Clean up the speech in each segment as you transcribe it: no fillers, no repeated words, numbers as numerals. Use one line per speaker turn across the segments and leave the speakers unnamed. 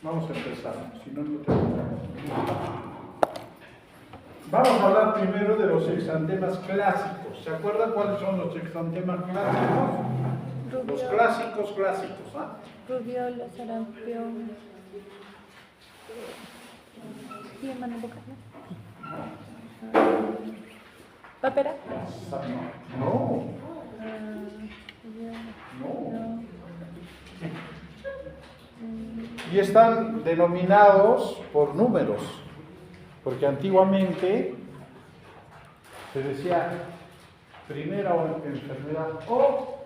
Vamos a empezar, si no, no terminamos. Vamos a hablar primero de los exantemas clásicos. ¿Se acuerdan cuáles son los exantemas clásicos? Los clásicos, ¿ah?
Rubiola, sarampión. ¿Y en mano boca? ¿Papera?
No.
No.
Y están denominados por números, porque antiguamente se decía primera enfermedad o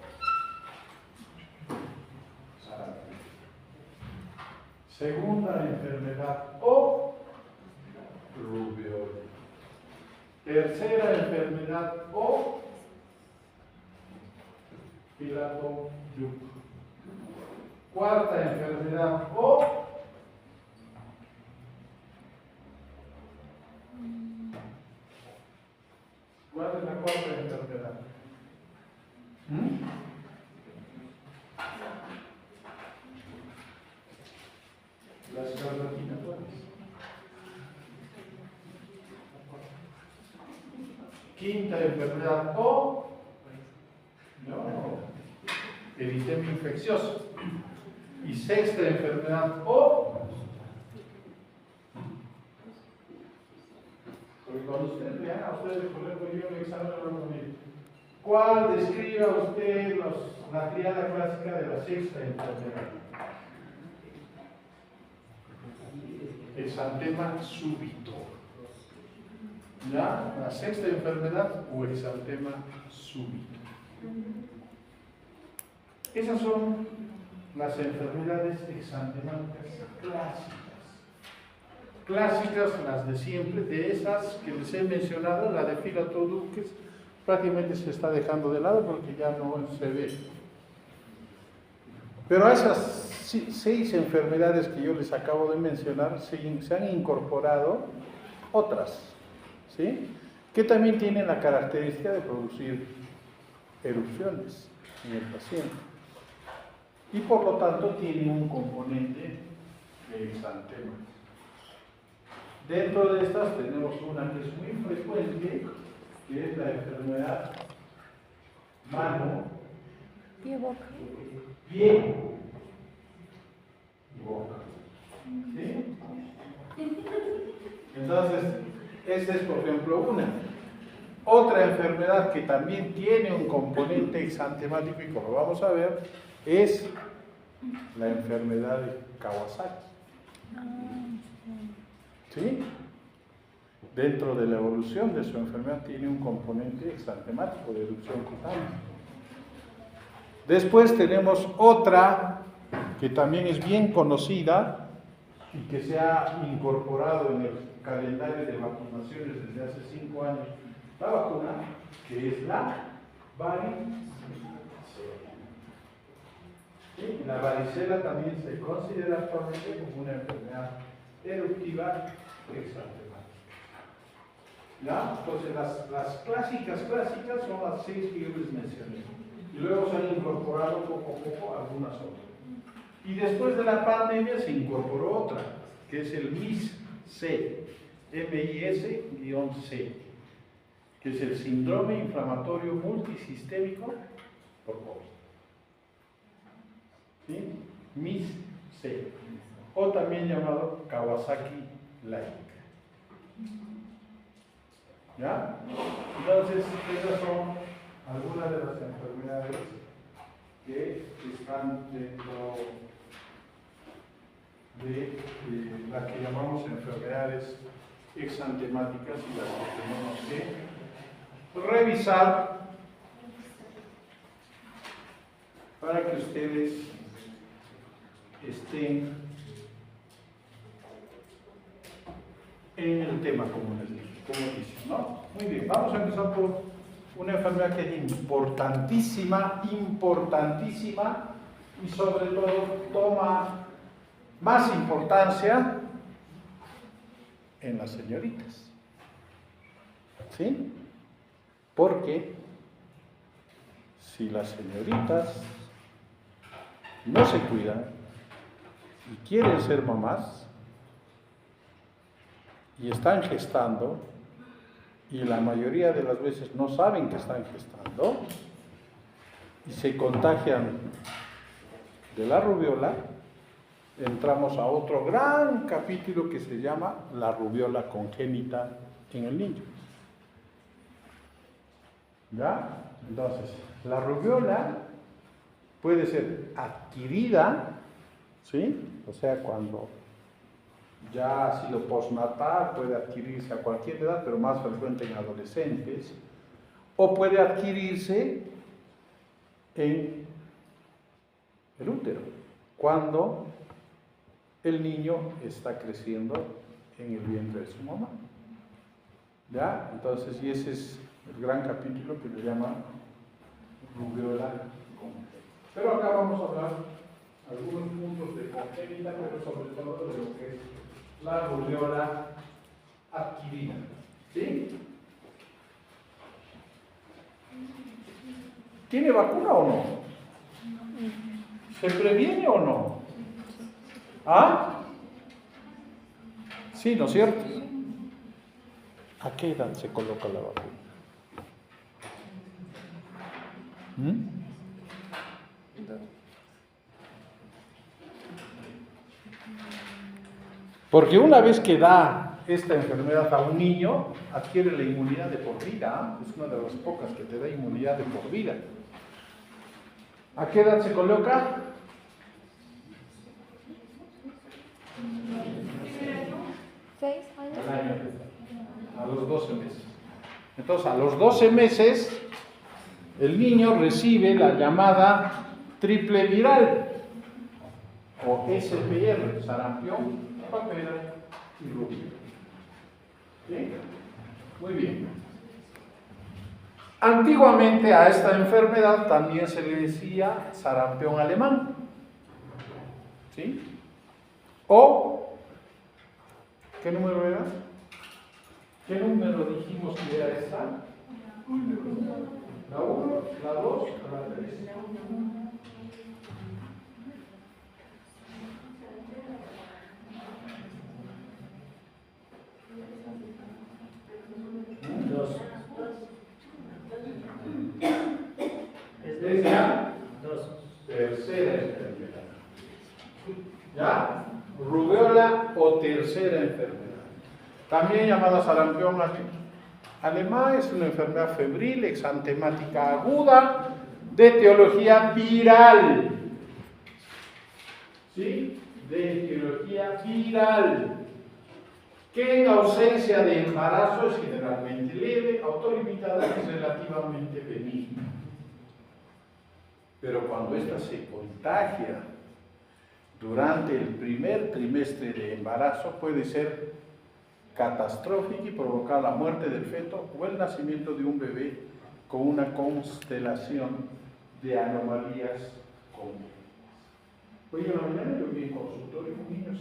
sarampión, segunda enfermedad o rubiola, tercera enfermedad o pilato yuc, cuarta enfermedad o ¿cuál es la cuarta enfermedad? Las carbohidratos. Quinta enfermedad o no, eritema infeccioso. Y sexta enfermedad o porque cuando ustedes vean a ustedes, por ejemplo, yo en el examen lo voy a poner, ¿cuál describa usted la triada clásica de la sexta enfermedad? Exantema súbito. ¿Ya? La sexta enfermedad o exantema súbito. Esas son las enfermedades exantemáticas clásicas. Clásicas, las de siempre, de esas que les he mencionado, la de Pilato Duques, prácticamente se está dejando de lado porque ya no se ve. Pero a esas 6 enfermedades que yo les acabo de mencionar se han incorporado otras, ¿sí? Que también tienen la característica de producir erupciones en el paciente. Y por lo tanto tienen un componente de exantema. Dentro de estas tenemos una que es muy frecuente, que es la enfermedad mano,
Pie, boca.
pie y boca. ¿Sí? Entonces, esta es por ejemplo una. Otra enfermedad que también tiene un componente exantemático, y como vamos a ver, es la enfermedad de Kawasaki. ¿Sí? Dentro de la evolución de su enfermedad tiene un componente exantemático de erupción cutánea. Después tenemos otra que también es bien conocida y que se ha incorporado en el calendario de vacunaciones desde hace 5 años. La vacuna, que es la varicela. ¿Sí? La varicela también se considera actualmente como una enfermedad eruptiva exantemática. ¿Ya? Entonces las clásicas son las 6 que yo les mencioné. Y luego se han incorporado poco a poco algunas otras. Y después de la pandemia se incorporó otra, que es el MIS-C, MIS-C, que es el síndrome inflamatorio multisistémico por COVID. ¿Sí? MIS-C, o también llamado Kawasaki-like. ¿Ya? Entonces, esas son algunas de las enfermedades que están dentro de las que llamamos enfermedades exantemáticas y las que tenemos que revisar para que ustedes estén en el tema como les dije, como dicen, ¿no? Muy bien, vamos a empezar por una enfermedad que es importantísima y sobre todo toma más importancia en las señoritas. ¿Sí? Porque si las señoritas no se cuidan, y quieren ser mamás y están gestando y la mayoría de las veces no saben que están gestando y se contagian de la rubiola, entramos a otro gran capítulo que se llama la rubiola congénita en el niño. ¿Ya? Entonces, la rubiola puede ser adquirida, ¿sí? O sea, cuando ya ha sido postnatal, puede adquirirse a cualquier edad, pero más frecuente en adolescentes, o puede adquirirse en el útero, cuando el niño está creciendo en el vientre de su mamá. ¿Ya? Entonces, y ese es el gran capítulo que le llama rubiola congénita. Pero acá vamos a hablar algunos puntos de congénita, pero sobre todo de lo que es la rubiola adquirida. ¿Sí? ¿Tiene vacuna o no? ¿Se previene o no? ¿Ah? Sí, ¿no es cierto? ¿A qué edad se coloca la vacuna? Porque una vez que da esta enfermedad a un niño, adquiere la inmunidad de por vida. Es una de las pocas que te da inmunidad de por vida. ¿A qué edad se coloca?
¿6 años?
A los 12 meses. Entonces, a los 12 meses, el niño recibe la llamada triple viral, o SPR, sarampión, papera y rubiola. ¿Sí? Muy bien. Antiguamente a esta enfermedad también se le decía sarampión alemán. ¿Sí? O, ¿qué número era? ¿Qué número dijimos que era esta? La 1, la 2, la 3. Es la tercera enfermedad. ¿Ya? Rubiola o tercera enfermedad. También llamada sarampión alemán, es una enfermedad febril, exantemática aguda, de etiología viral. ¿Sí? De etiología viral. Que en ausencia de embarazo es generalmente leve, autolimitada y relativamente benigna. Pero cuando ésta se contagia durante el primer trimestre de embarazo, puede ser catastrófica y provocar la muerte del feto o el nacimiento de un bebé con una constelación de anomalías congénitas. Hoy en la mañana yo vi en consultorio un niño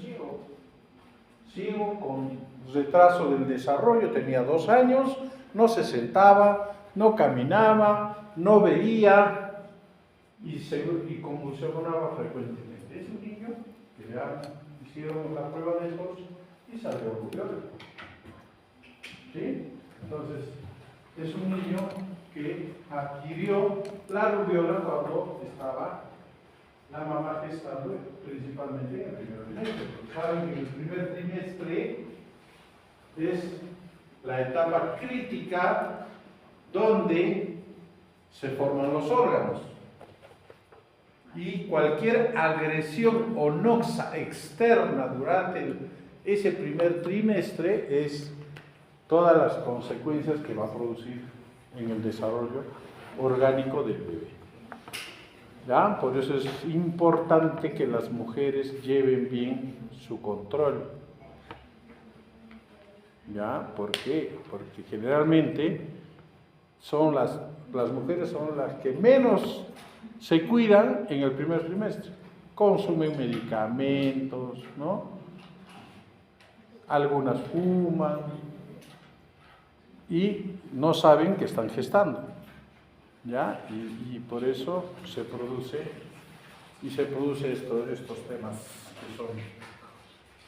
ciego con retraso del desarrollo, tenía 2 años, no se sentaba, no caminaba, no veía y convulsionaba frecuentemente. Es un niño que ya hicieron la prueba de tos y salió rubiola. ¿Sí? Entonces, es un niño que adquirió la rubiola cuando estaba la mamá gestando, principalmente en el primer trimestre. Saben que el primer trimestre es la etapa crítica donde se forman los órganos. Y cualquier agresión o noxa externa durante ese primer trimestre es todas las consecuencias que va a producir en el desarrollo orgánico del bebé. ¿Ya? Por eso es importante que las mujeres lleven bien su control. ¿Ya? ¿Por qué? Porque generalmente son las mujeres son las que menos se cuidan en el primer trimestre. Consumen medicamentos, ¿no? Algunas fuman y no saben que están gestando. ¿Ya? Y por eso se produce estos temas. que son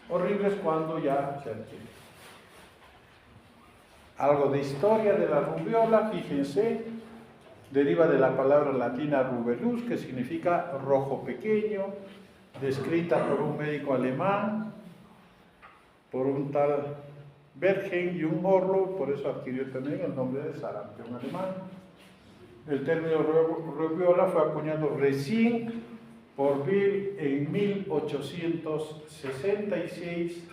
horribles cuando ya se adquieren. Algo de historia de la rubiola, fíjense, deriva de la palabra latina rubellus, que significa rojo pequeño, descrita por un médico alemán, por un tal Bergen y un Orlo, por eso adquirió también el nombre de sarampión alemán. El término rubiola fue acuñado recién por Bill en 1866,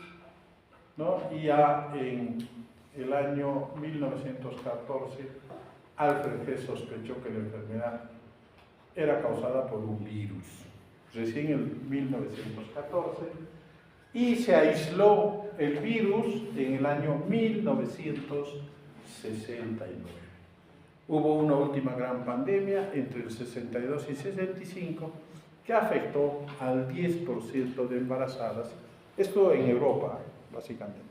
¿no? Y ya en el año 1914, Alfred Hess sospechó que la enfermedad era causada por un virus, recién en 1914, y se aisló el virus en el año 1969. Hubo una última gran pandemia entre el 62 y 65 que afectó al 10% de embarazadas, esto en Europa, básicamente.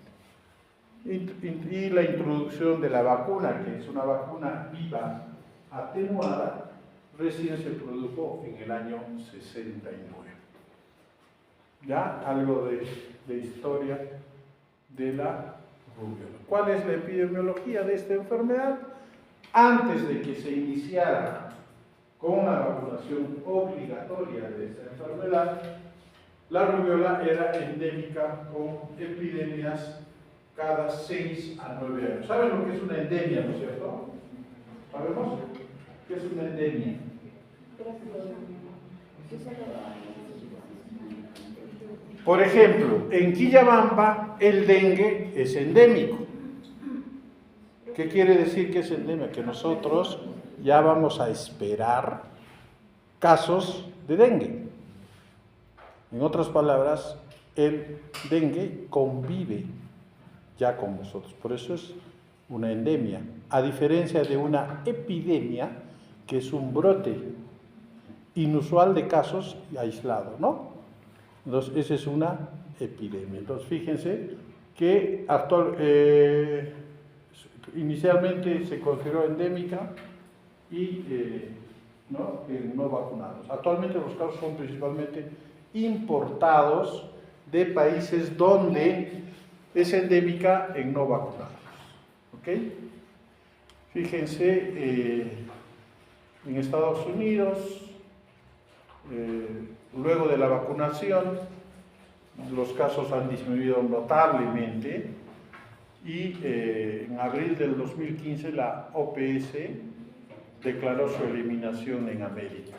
Y la introducción de la vacuna, que es una vacuna viva atenuada, recién se produjo en el año 69. Ya algo de historia de la rubiola. ¿Cuál es la epidemiología de esta enfermedad? Antes de que se iniciara con la vacunación obligatoria de esta enfermedad, la rubiola era endémica con epidemias cada 6 a 9 años. ¿Saben lo que es una endemia, no es cierto? ¿Sabemos qué es una endemia? Por ejemplo, en Quillabamba el dengue es endémico. ¿Qué quiere decir que es endémico? Que nosotros ya vamos a esperar casos de dengue. En otras palabras, el dengue convive ya con nosotros. Por eso es una endemia, a diferencia de una epidemia, que es un brote inusual de casos aislados, ¿no? Entonces, esa es una epidemia. Entonces, fíjense que inicialmente se consideró endémica y no vacunados. Actualmente los casos son principalmente importados de países donde es endémica en no vacunados. ¿Ok? Fíjense, en Estados Unidos, luego de la vacunación, los casos han disminuido notablemente y en abril del 2015 la OPS declaró su eliminación en América.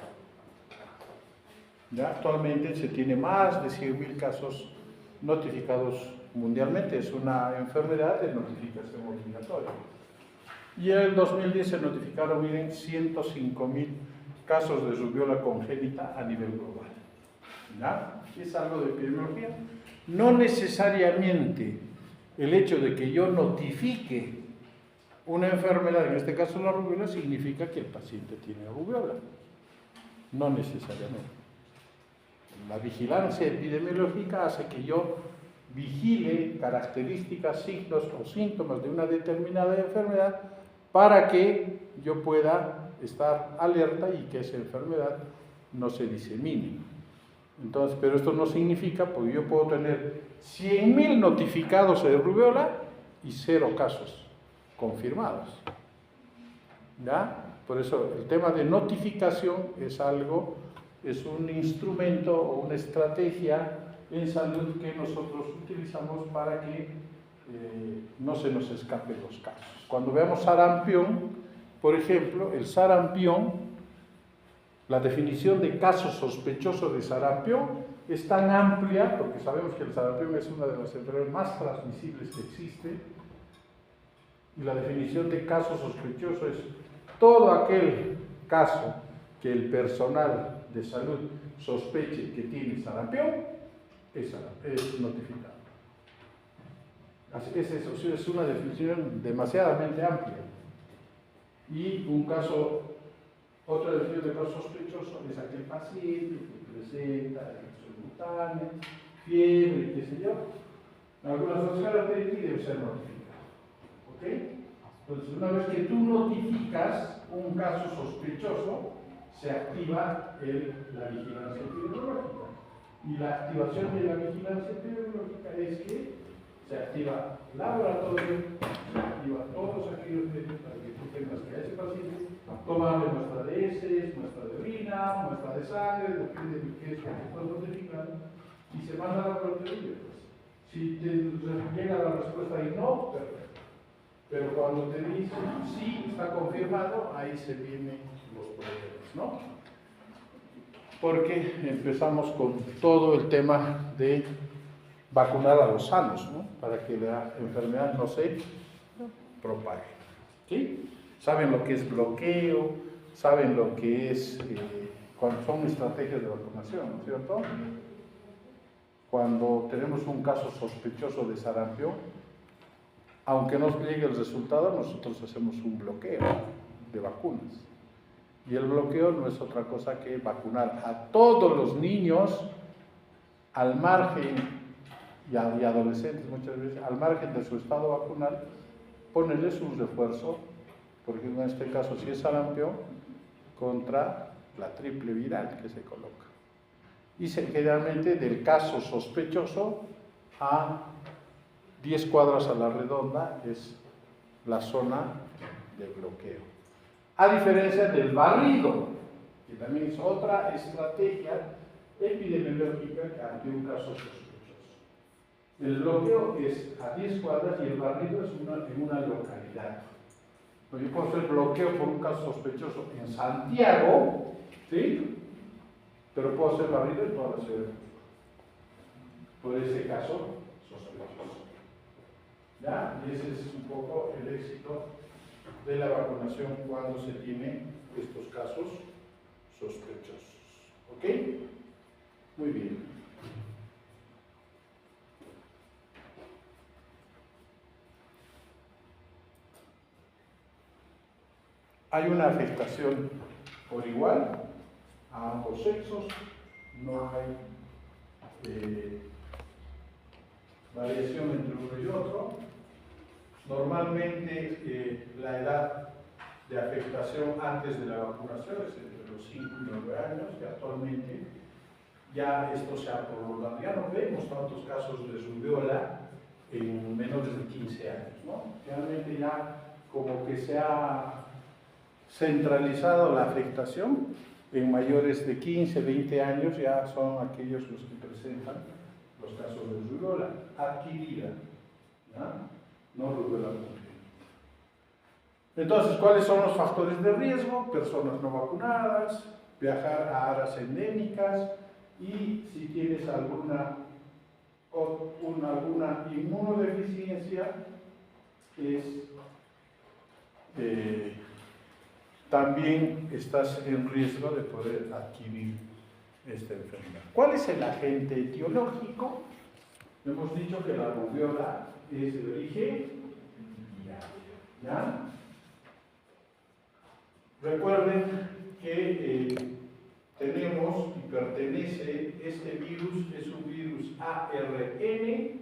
¿Ya? Actualmente se tiene más de 100.000 casos notificados mundialmente. Es una enfermedad de notificación obligatoria. Y en el 2010 se notificaron, miren, 105.000 casos de rubiola congénita a nivel global. ¿Ya? Es algo de epidemiología. No necesariamente el hecho de que yo notifique una enfermedad, en este caso la rubiola, significa que el paciente tiene rubiola. No necesariamente. La vigilancia epidemiológica hace que yo vigile características, signos o síntomas de una determinada enfermedad para que yo pueda estar alerta y que esa enfermedad no se disemine. Entonces, pero esto no significa, porque yo puedo tener 100.000 notificados de rubiola y 0 casos confirmados. ¿Ya? Por eso el tema de notificación es un instrumento o una estrategia en salud que nosotros utilizamos para que no se nos escapen los casos. Cuando veamos sarampión, por ejemplo, el sarampión, la definición de caso sospechoso de sarampión es tan amplia, porque sabemos que el sarampión es una de las enfermedades más transmisibles que existe, y la definición de caso sospechoso es todo aquel caso que el personal de salud sospeche que tiene sarampión, es notificado. Es eso, es una definición demasiadamente amplia. Y otra definición de caso sospechoso es aquel paciente que presenta infección cutánea, fiebre, qué sé yo, algunas otras características, debe ser notificado. ¿Ok? Entonces, una vez que tú notificas un caso sospechoso, se activa la vigilancia epidemiológica. Y la activación de la vigilancia epidemiológica es que se activa laboratorio, se activa todos aquellos medios para que tú tengas que a ese paciente tomarle muestra de heces, muestra de orina, muestra de sangre, depende de qué es lo que estás notificando, y se manda a laboratorio. Si te llega la respuesta y no, perfecto. Pero cuando te dice sí, está confirmado, ahí se vienen los problemas, ¿no? Porque empezamos con todo el tema de vacunar a los sanos, ¿no? Para que la enfermedad no se propague. ¿Sí? Saben lo que es bloqueo, saben lo que es, cuando son estrategias de vacunación, ¿no es cierto? Cuando tenemos un caso sospechoso de sarampión, aunque nos llegue el resultado, nosotros hacemos un bloqueo de vacunas. Y el bloqueo no es otra cosa que vacunar a todos los niños al margen, y adolescentes muchas veces, al margen de su estado vacunal, ponerles un refuerzo, porque en este caso si es sarampión, contra la triple viral que se coloca. Y generalmente del caso sospechoso a 10 cuadras a la redonda es la zona de bloqueo. A diferencia del barrido, que también es otra estrategia epidemiológica ante un caso sospechoso. El bloqueo es a 10 cuadras y el barrido es en una localidad. Yo puedo hacer bloqueo por un caso sospechoso en Santiago, ¿sí? Pero puedo hacer barrido en toda la ciudad. Por ese caso sospechoso. ¿Ya? Y ese es un poco el éxito de la vacunación cuando se tiene estos casos sospechosos. ¿Ok? Muy bien. Hay una afectación por igual a ambos sexos, no hay variación entre uno y otro. Normalmente la edad de afectación antes de la vacunación es entre los 5 y 9 años, y actualmente ya esto se ha prolongado. Ya no vemos tantos casos de rubiola en menores de 15 años, ¿no? Realmente ya como que se ha centralizado la afectación en mayores de 15, 20 años, ya son aquellos los que presentan los casos de rubiola adquirida, ¿no? No rubiola congénita. Entonces, ¿cuáles son los factores de riesgo? Personas no vacunadas, viajar a áreas endémicas y si tienes alguna inmunodeficiencia, también estás en riesgo de poder adquirir esta enfermedad. ¿Cuál es el agente etiológico? Hemos dicho que la rubiola es de origen viral, ¿ya? Recuerden que tenemos y pertenece, este virus es un virus ARN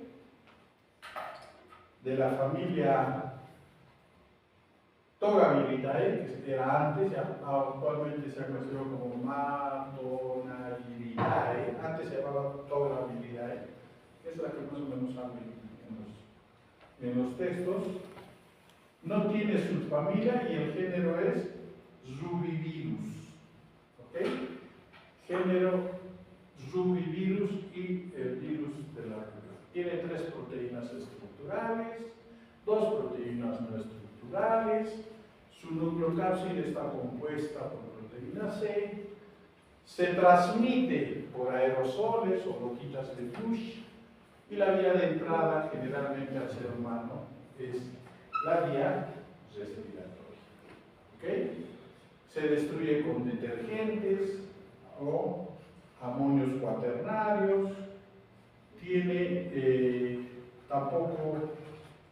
de la familia Togaviridae, que era antes, actualmente se ha conocido como Matonaviridae, antes se llamaba Togaviridae, es la que más o menos hablan en los textos. No tiene subfamilia y el género es Rubivirus. ¿Ok? Género Rubivirus y el virus de la rubiola. Tiene 3 proteínas estructurales, 2 proteínas no estructurales. Su nucleocápside está compuesta por proteína C. Se transmite por aerosoles o gotitas de Bush. Y la vía de entrada generalmente al ser humano es la vía respiratoria. ¿Ok? Se destruye con detergentes o amonios cuaternarios. Tiene tampoco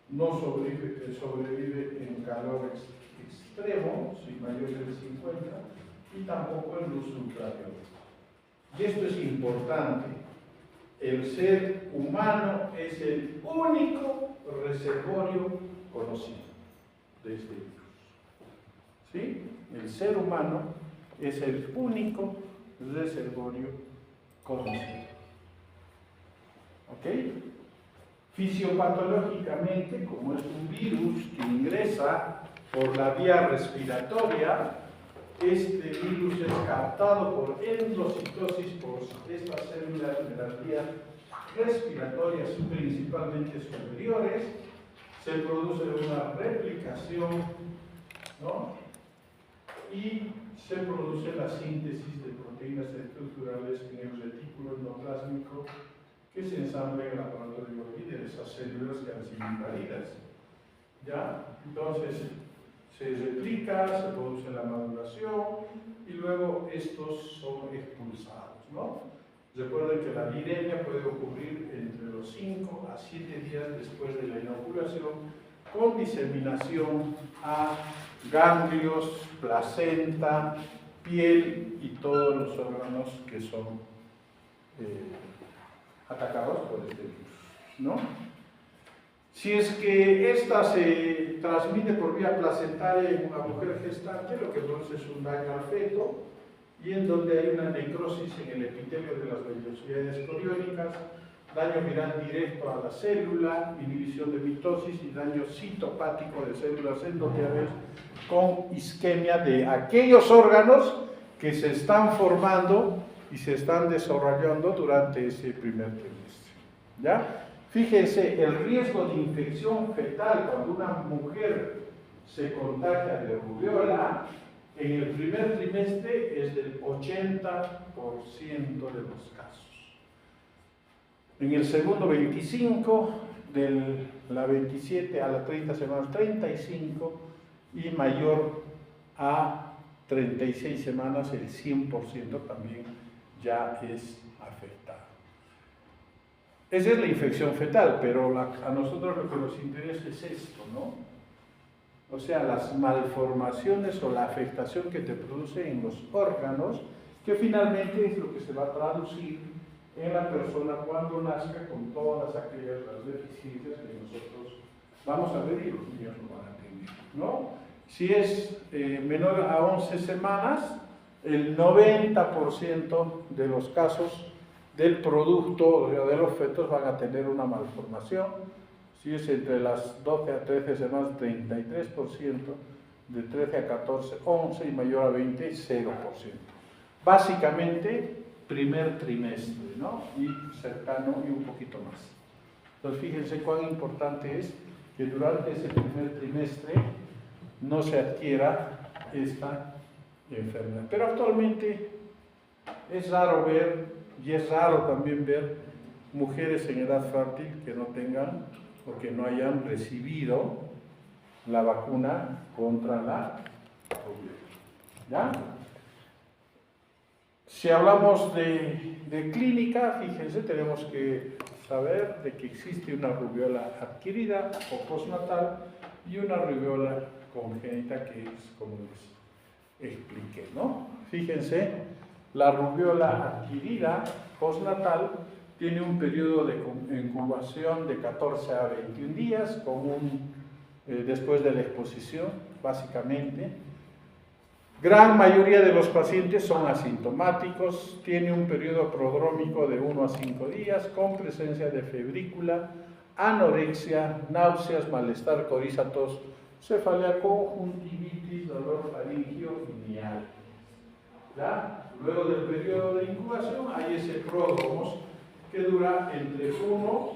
no sobrevive en calor extremo, sin mayores de 50, y tampoco en luz ultravioleta. Y esto es importante. El ser humano es el único reservorio conocido de este virus. ¿Sí? El ser humano es el único reservorio conocido. ¿Ok? Fisiopatológicamente, como es un virus que ingresa por la vía respiratoria, este virus es captado por endocitosis por estas células de las vías respiratorias principalmente superiores, se produce una replicación, ¿no? Y se produce la síntesis de proteínas estructurales en el retículo endoplásmico que se ensambla en el aparato de Golgi de esas células que han sido invadidas. ¿Ya? Entonces, se replica, se produce la maduración y luego estos son expulsados, ¿no? Recuerden que la viremia puede ocurrir entre los 5 a 7 días después de la inoculación con diseminación a ganglios, placenta, piel y todos los órganos que son atacados por este virus, ¿no? Si es que esta se transmite por vía placentaria en una mujer gestante, lo que produce es un daño al feto y en donde hay una necrosis en el epitelio de las vellosidades coriónicas, daño viral directo a la célula, inhibición de mitosis y daño citopático de células endoteliales con isquemia de aquellos órganos que se están formando y se están desarrollando durante ese primer trimestre. ¿Ya? Fíjense, el riesgo de infección fetal cuando una mujer se contagia de rubiola en el primer trimestre es del 80% de los casos. En el segundo 25, de la 27 a la 30 semanas 35 y mayor a 36 semanas el 100% también ya es afectado. Esa es la infección fetal, pero a nosotros lo que nos interesa es esto, ¿no? O sea, las malformaciones o la afectación que te produce en los órganos, que finalmente es lo que se va a traducir en la persona cuando nazca con todas aquellas las deficiencias que nosotros vamos a ver y los niños lo van a tener, ¿no? Si es menor a 11 semanas, el 90% de los casos del producto o de los fetos van a tener una malformación. Si es entre las 12 a 13 semanas, 33%, de 13 a 14, 11 y mayor a 20, 0%. Básicamente, primer trimestre, ¿no? Y cercano y un poquito más. Entonces, fíjense cuán importante es que durante ese primer trimestre no se adquiera esta enfermedad. Pero actualmente es raro ver, y es raro también ver mujeres en edad fértil que no tengan o que no hayan recibido la vacuna contra la rubiola. ¿Ya? Si hablamos de clínica, fíjense, tenemos que saber de que existe una rubiola adquirida o postnatal y una rubiola congénita, que es como les expliqué, ¿no? Fíjense, la rubiola adquirida postnatal tiene un periodo de incubación de 14 a 21 días, después de la exposición, básicamente. Gran mayoría de los pacientes son asintomáticos, tiene un periodo prodrómico de 1 a 5 días, con presencia de febrícula, anorexia, náuseas, malestar, coriza, tos, cefalea, conjuntivitis, dolor faríngeo y mialgia. ¿Ya? Luego del periodo de incubación hay ese pródromos que dura entre 1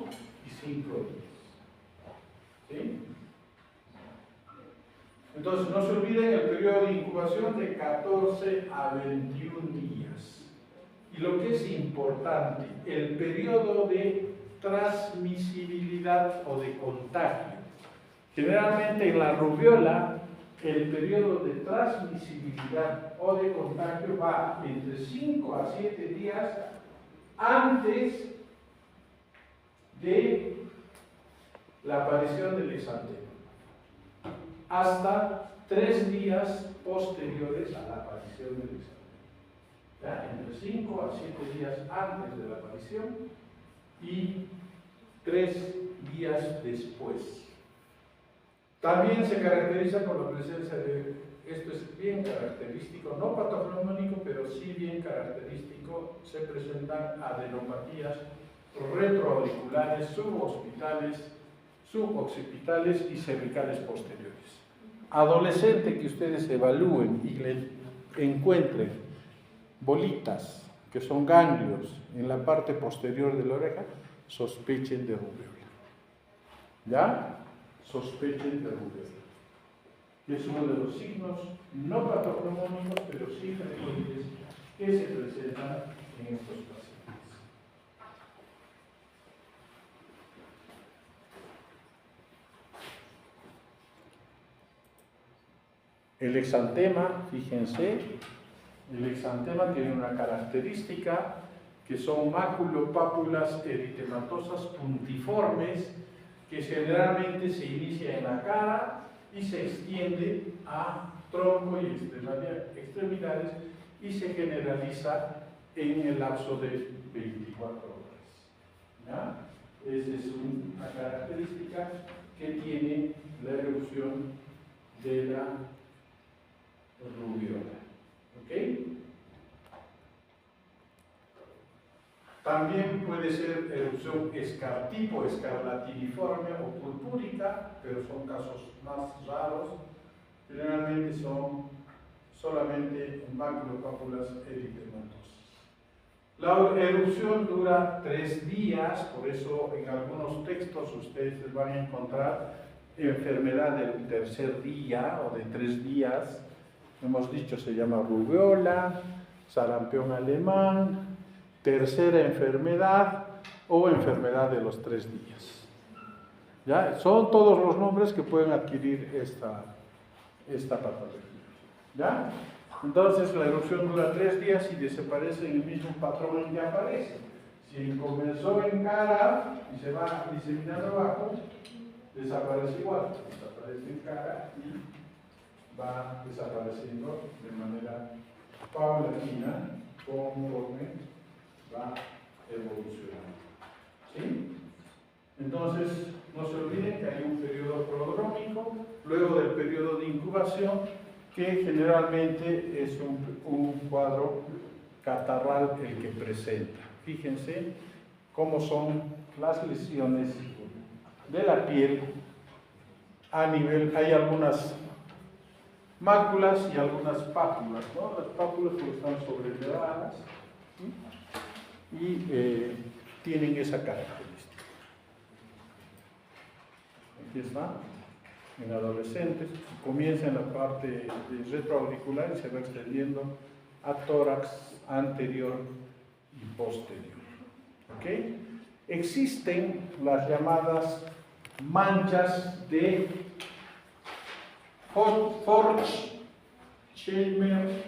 y 5 días. ¿Sí? Entonces, no se olviden el periodo de incubación de 14 a 21 días. Y lo que es importante, el periodo de transmisibilidad o de contagio. Generalmente en la rubiola, el periodo de transmisibilidad o de contagio va entre 5 a 7 días antes de la aparición del exantema, hasta 3 días posteriores a la aparición del exantema. ¿Ya? Entre 5 a 7 días antes de la aparición y 3 días después. También se caracteriza por la presencia de, esto es bien característico, no patognomónico, pero sí bien característico, se presentan adenopatías retroauriculares, suboccipitales y cervicales posteriores. Adolescente que ustedes evalúen y le encuentren bolitas, que son ganglios, en la parte posterior de la oreja, sospechen de rubiola. ¿Ya? Sospechen de rubiola. Que es uno de los signos no patognomónicos, pero sí frecuentes que se presentan en estos pacientes. El exantema, fíjense, el exantema tiene una característica que son máculopápulas eritematosas puntiformes que generalmente se inicia en la cara y se extiende a tronco y extremidades y se generaliza en el lapso de 24 horas. ¿Ya? Esa es una característica que tiene la erupción de la rubiola. ¿Ok? También puede ser erupción tipo escarlatiniforme o purpúrica, pero son casos más raros. Generalmente son solamente maculopápulas eritematosas. La erupción dura 3 días, por eso en algunos textos ustedes van a encontrar enfermedad del tercer día o de 3 días. Hemos dicho, se llama rubiola, sarampión alemán, tercera enfermedad o enfermedad de los 3 días. ¿Ya? Son todos los nombres que pueden adquirir esta patología. ¿Ya? Entonces la erupción dura 3 días y desaparece en el mismo patrón en que aparece. Si comenzó en cara y se va diseminando abajo, desaparece igual. Desaparece en cara y va desapareciendo de manera paulatina conforme va evolucionando. ¿Sí? Entonces, no se olviden que hay un periodo prodrómico, luego del periodo de incubación, que generalmente es un cuadro catarral el que presenta. Fíjense cómo son las lesiones de la piel a nivel, hay algunas máculas y algunas pápulas, ¿no? Las pápulas están sobrelevadas y tienen esa característica. Aquí está, en adolescentes, comienza en la parte de retroauricular y se va extendiendo a tórax anterior y posterior. ¿Ok? Existen las llamadas manchas de Forchheimer,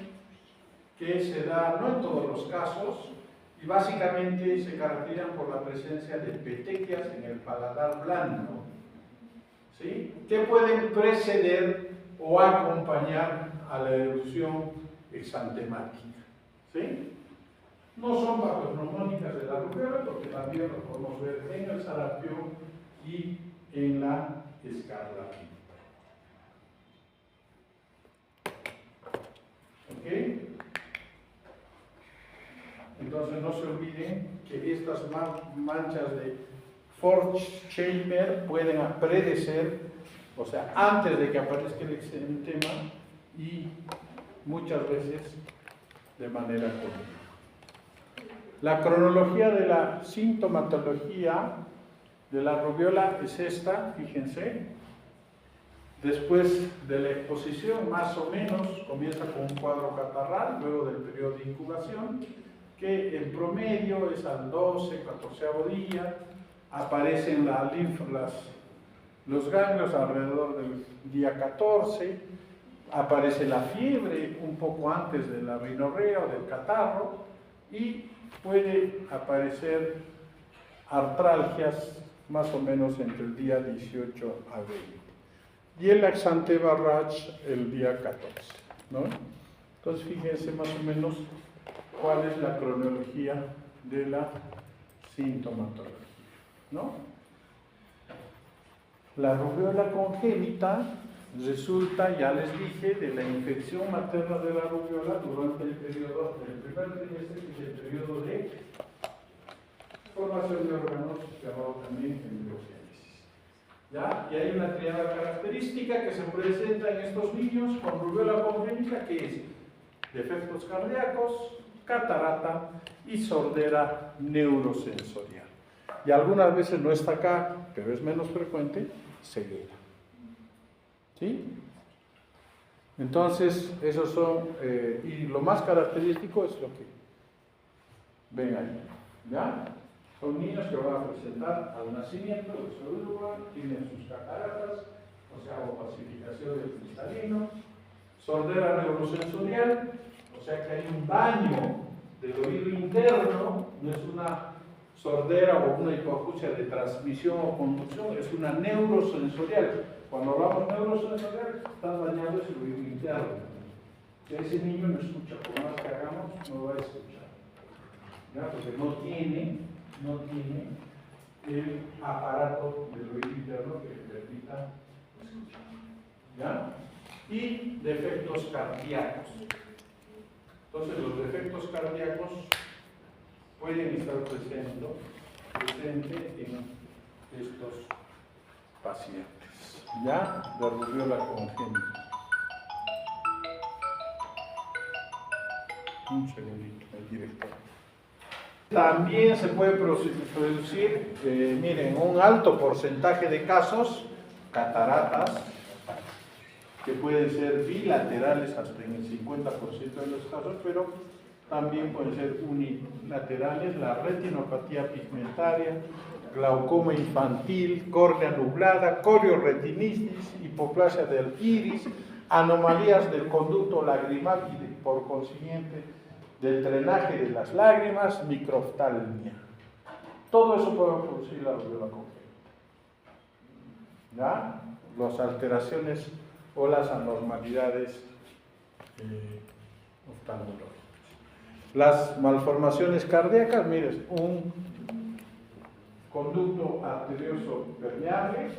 que se da no en todos los casos, y básicamente se caracterizan por la presencia de petequias en el paladar blando, ¿sí? Que pueden preceder o acompañar a la erupción exantemática, ¿sí? No son patognomónicas de la rubiola, porque también lo podemos ver en el sarampión y en la escarlatina. ¿Ok? Entonces no se olviden que estas manchas de Forchheimer pueden predecer, o sea, antes de que aparezca el exantema y muchas veces de manera continua. La cronología de la sintomatología de la rubiola es esta, fíjense. Después de la exposición, más o menos, comienza con un cuadro catarral, luego del periodo de incubación, que en promedio es al 12, 14º día, aparecen los ganglios alrededor del día 14, aparece la fiebre un poco antes de la rinorrea o del catarro, y puede aparecer artralgias más o menos entre el día 18 a 20. Y el exantema rash el día 14, ¿no? Entonces fíjense más o menos cuál es la cronología de la sintomatología, ¿no? La rubiola congénita resulta, ya les dije, de la infección materna de la rubiola durante el periodo del primer trimestre y el periodo de formación de órganos llamado también embriogénesis. ¿Ya? Y hay una triada característica que se presenta en estos niños con rubiola congénita, que es defectos cardíacos, catarata y sordera neurosensorial. Y algunas veces no está acá, pero es menos frecuente, ceguera. ¿Sí? Entonces, esos son, y lo más característico es lo que ven ahí. ¿Ya? Son niños que van a presentar al nacimiento de su uruguay, tienen sus cataratas, o sea, opacificación del cristalino, sordera neurosensorial, o sea que hay un daño del oído interno, no es una sordera o una hipoacusia de transmisión o conducción, es una neurosensorial. Cuando hablamos neurosensorial, está dañado ese oído interno. Si ese niño no escucha, por más que hagamos, no va a escuchar. ¿Ya? Porque no tiene el aparato del oído interno que le permita escuchar. ¿Ya? Y defectos cardíacos. Entonces, los defectos cardíacos pueden estar presentes en estos pacientes. ¿Ya? De rubiola congénita. Un segundito, el director. También se puede producir, miren, un alto porcentaje de casos, cataratas, que pueden ser bilaterales hasta en el 50% de los casos, pero también pueden ser unilaterales, la retinopatía pigmentaria, glaucoma infantil, córnea nublada, corioretinitis, hipoplasia del iris, anomalías del conducto lagrimal y por consiguiente del drenaje de las lágrimas, microftalmia. Todo eso puede producir la rubiola congénita. ¿Ya? Las alteraciones o las anormalidades oftalmológicas. Las malformaciones cardíacas, miren, un conducto arterioso permeable,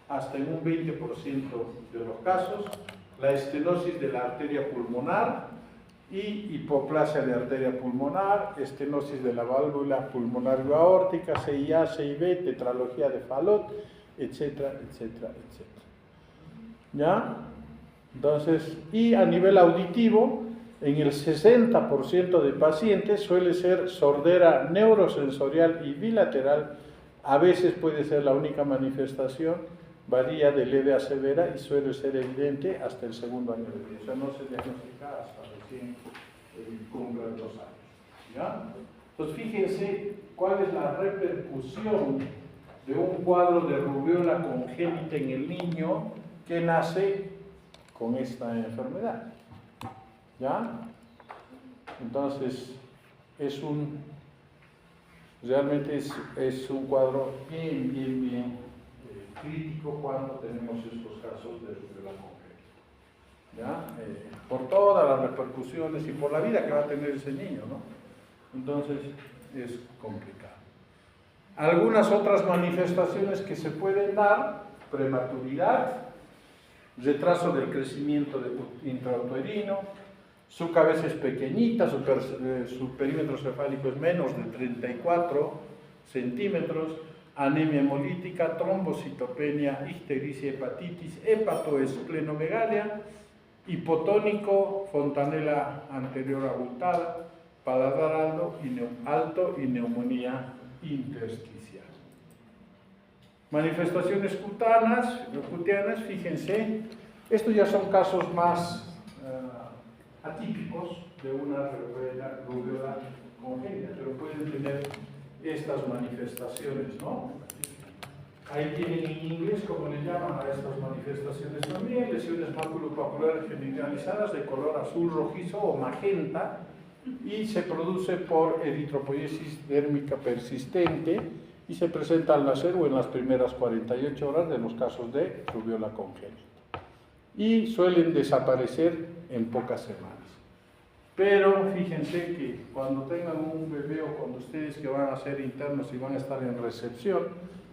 hasta en un 20% de los casos, la estenosis de la arteria pulmonar y hipoplasia de arteria pulmonar, estenosis de la válvula pulmonar aórtica, CIA, CIB, tetralogía de Fallot, etcétera, etcétera, etcétera. ¿Ya? Entonces, y a nivel auditivo, en el 60% de pacientes suele ser sordera neurosensorial y bilateral. A veces puede ser la única manifestación, varía de leve a severa y suele ser evidente hasta el segundo año de vida. O sea, no se diagnostica hasta recién cumplen 2 años. ¿Ya? Entonces, fíjense cuál es la repercusión de un cuadro de rubiola congénita en el niño que nace con esta enfermedad. ¿Ya? Entonces, realmente es un cuadro bien crítico cuando tenemos estos casos de rubiola congénita. ¿Ya? Por todas las repercusiones y por la vida que va a tener ese niño, ¿no? Entonces, es complicado. Algunas otras manifestaciones que se pueden dar: prematuridad, retraso del crecimiento intrauterino, su cabeza es pequeñita, su perímetro cefálico es menos de 34 centímetros, anemia hemolítica, trombocitopenia, ictericia, hepatitis, hepatoesplenomegalia, hipotónico, fontanela anterior abultada, paladar alto y neumonía intersticial. Manifestaciones cutáneas, fíjense, estos ya son casos más atípicos de una rubiola congénita, pero pueden tener estas manifestaciones, ¿no? Ahí tienen en inglés, como le llaman a estas manifestaciones también, lesiones maculopapulares generalizadas de color azul rojizo o magenta, y se produce por eritropoiesis dérmica persistente y se presenta al nacer o en las primeras 48 horas de los casos de rubiola congénita. Y suelen desaparecer en pocas semanas. Pero fíjense que cuando tengan un bebé o cuando ustedes que van a ser internos y van a estar en recepción,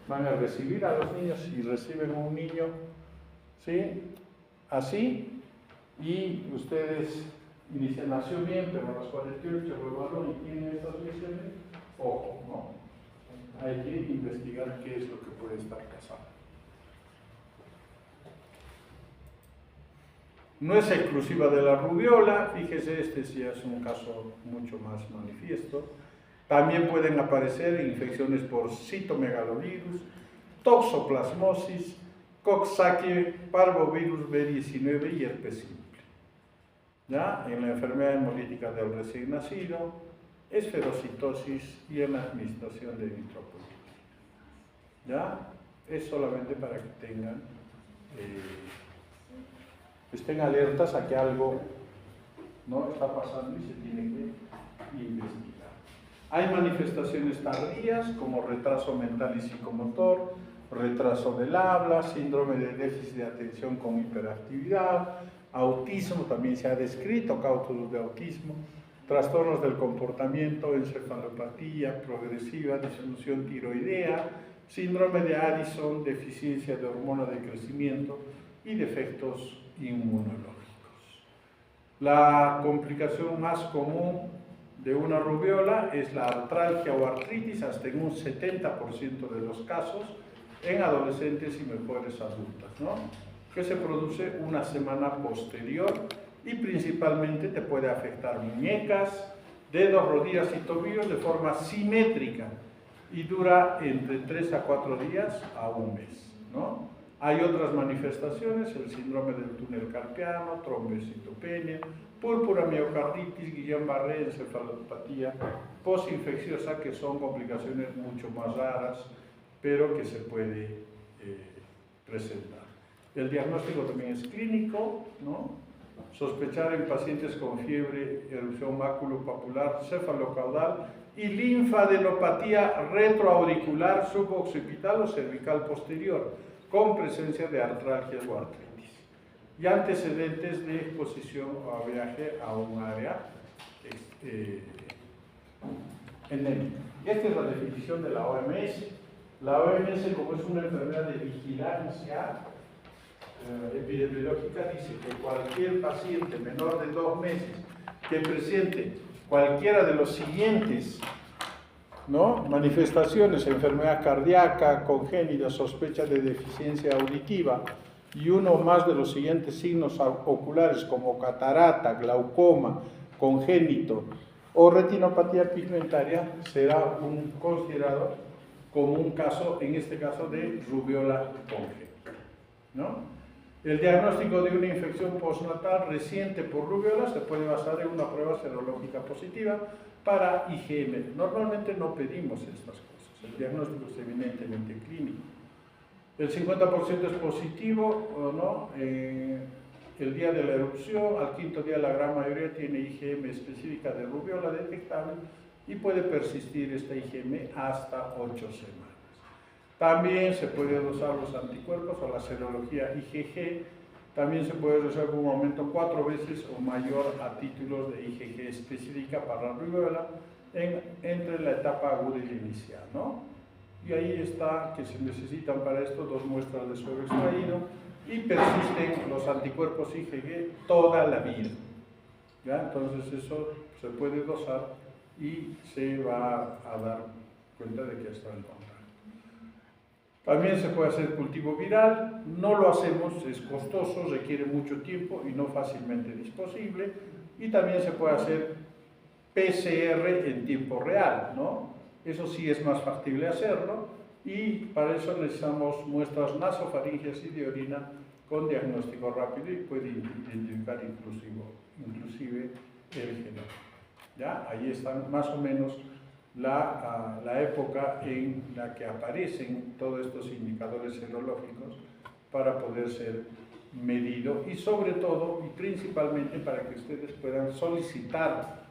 van a recibir a los niños y reciben a un niño, ¿sí? Así, y ustedes inician, nació bien, pero a las 48 lo evalúan y tienen estas lesiones, ojo, ¿no? hay que investigar qué es lo que puede estar pasando. No es exclusiva de la rubiola, fíjese, este sí es un caso mucho más manifiesto. También pueden aparecer infecciones por citomegalovirus, toxoplasmosis, Coxsackie, parvovirus B19 y herpes simple. ¿Ya? En la enfermedad hemolítica del recién nacido, esferocitosis y en la administración de nitropolímeros. ¿Ya? Es solamente para que tengan, estén alertas a que algo no está pasando y se tiene que investigar. Hay manifestaciones tardías como retraso mental y psicomotor, retraso del habla, síndrome de déficit de atención con hiperactividad, autismo, también se ha descrito cautos de autismo, trastornos del comportamiento, encefalopatía progresiva, disfunción tiroidea, síndrome de Addison, deficiencia de hormona de crecimiento y defectos inmunológicos. La complicación más común de una rubiola es la artralgia o artritis, hasta en un 70% de los casos, en adolescentes y mujeres adultas, ¿no? Que se produce una semana posterior y principalmente te puede afectar muñecas, dedos, rodillas y tobillos de forma simétrica y dura entre 3 a 4 días a un mes, ¿no? Hay otras manifestaciones, el síndrome del túnel carpiano, trombocitopenia, púrpura miocarditis, Guillain-Barré, encefalopatía postinfecciosa, que son complicaciones mucho más raras, pero que se puede presentar. El diagnóstico también es clínico, ¿no? Sospechar en pacientes con fiebre, erupción maculopapular, cefalocaudal y linfadenopatía retroauricular, suboccipital o cervical posterior, con presencia de artralgias o artritis. Y antecedentes de exposición o viaje a un área endémica. Esta es la definición de la OMS. La OMS, como es una enfermedad de vigilancia epidemiológica, dice que cualquier paciente menor de 2 meses que presente cualquiera de los siguientes, ¿no?, manifestaciones: enfermedad cardíaca, congénita, sospecha de deficiencia auditiva y uno más de los siguientes signos oculares como catarata, glaucoma, congénito o retinopatía pigmentaria, será considerado como un caso, en este caso, de rubiola congénita, ¿no? El diagnóstico de una infección postnatal reciente por rubiola se puede basar en una prueba serológica positiva para IgM. Normalmente no pedimos estas cosas, el diagnóstico es evidentemente clínico. El 50% es positivo, ¿o no? El día de la erupción, al 5.º día la gran mayoría tiene IgM específica de rubiola detectable y puede persistir esta IgM hasta 8 semanas. También se puede dosar los anticuerpos o la serología IgG. También se puede dosar con un aumento 4 veces o mayor a títulos de IgG específica para la rubiola entre la etapa aguda y la inicial, ¿no? Y ahí está que se necesitan para esto 2 muestras de suero extraído y persisten los anticuerpos IgG toda la vida, ¿ya? Entonces eso se puede dosar y se va a dar cuenta de que está en contacto. También se puede hacer cultivo viral, no lo hacemos, es costoso, requiere mucho tiempo y no fácilmente disponible. Y también se puede hacer PCR en tiempo real, ¿no? Eso sí es más factible hacerlo y para eso necesitamos muestras nasofaríngeas y de orina con diagnóstico rápido y puede identificar inclusive el genoma. ¿Ya? Ahí están más o menos la época en la que aparecen todos estos indicadores serológicos para poder ser medido y sobre todo y principalmente para que ustedes puedan solicitar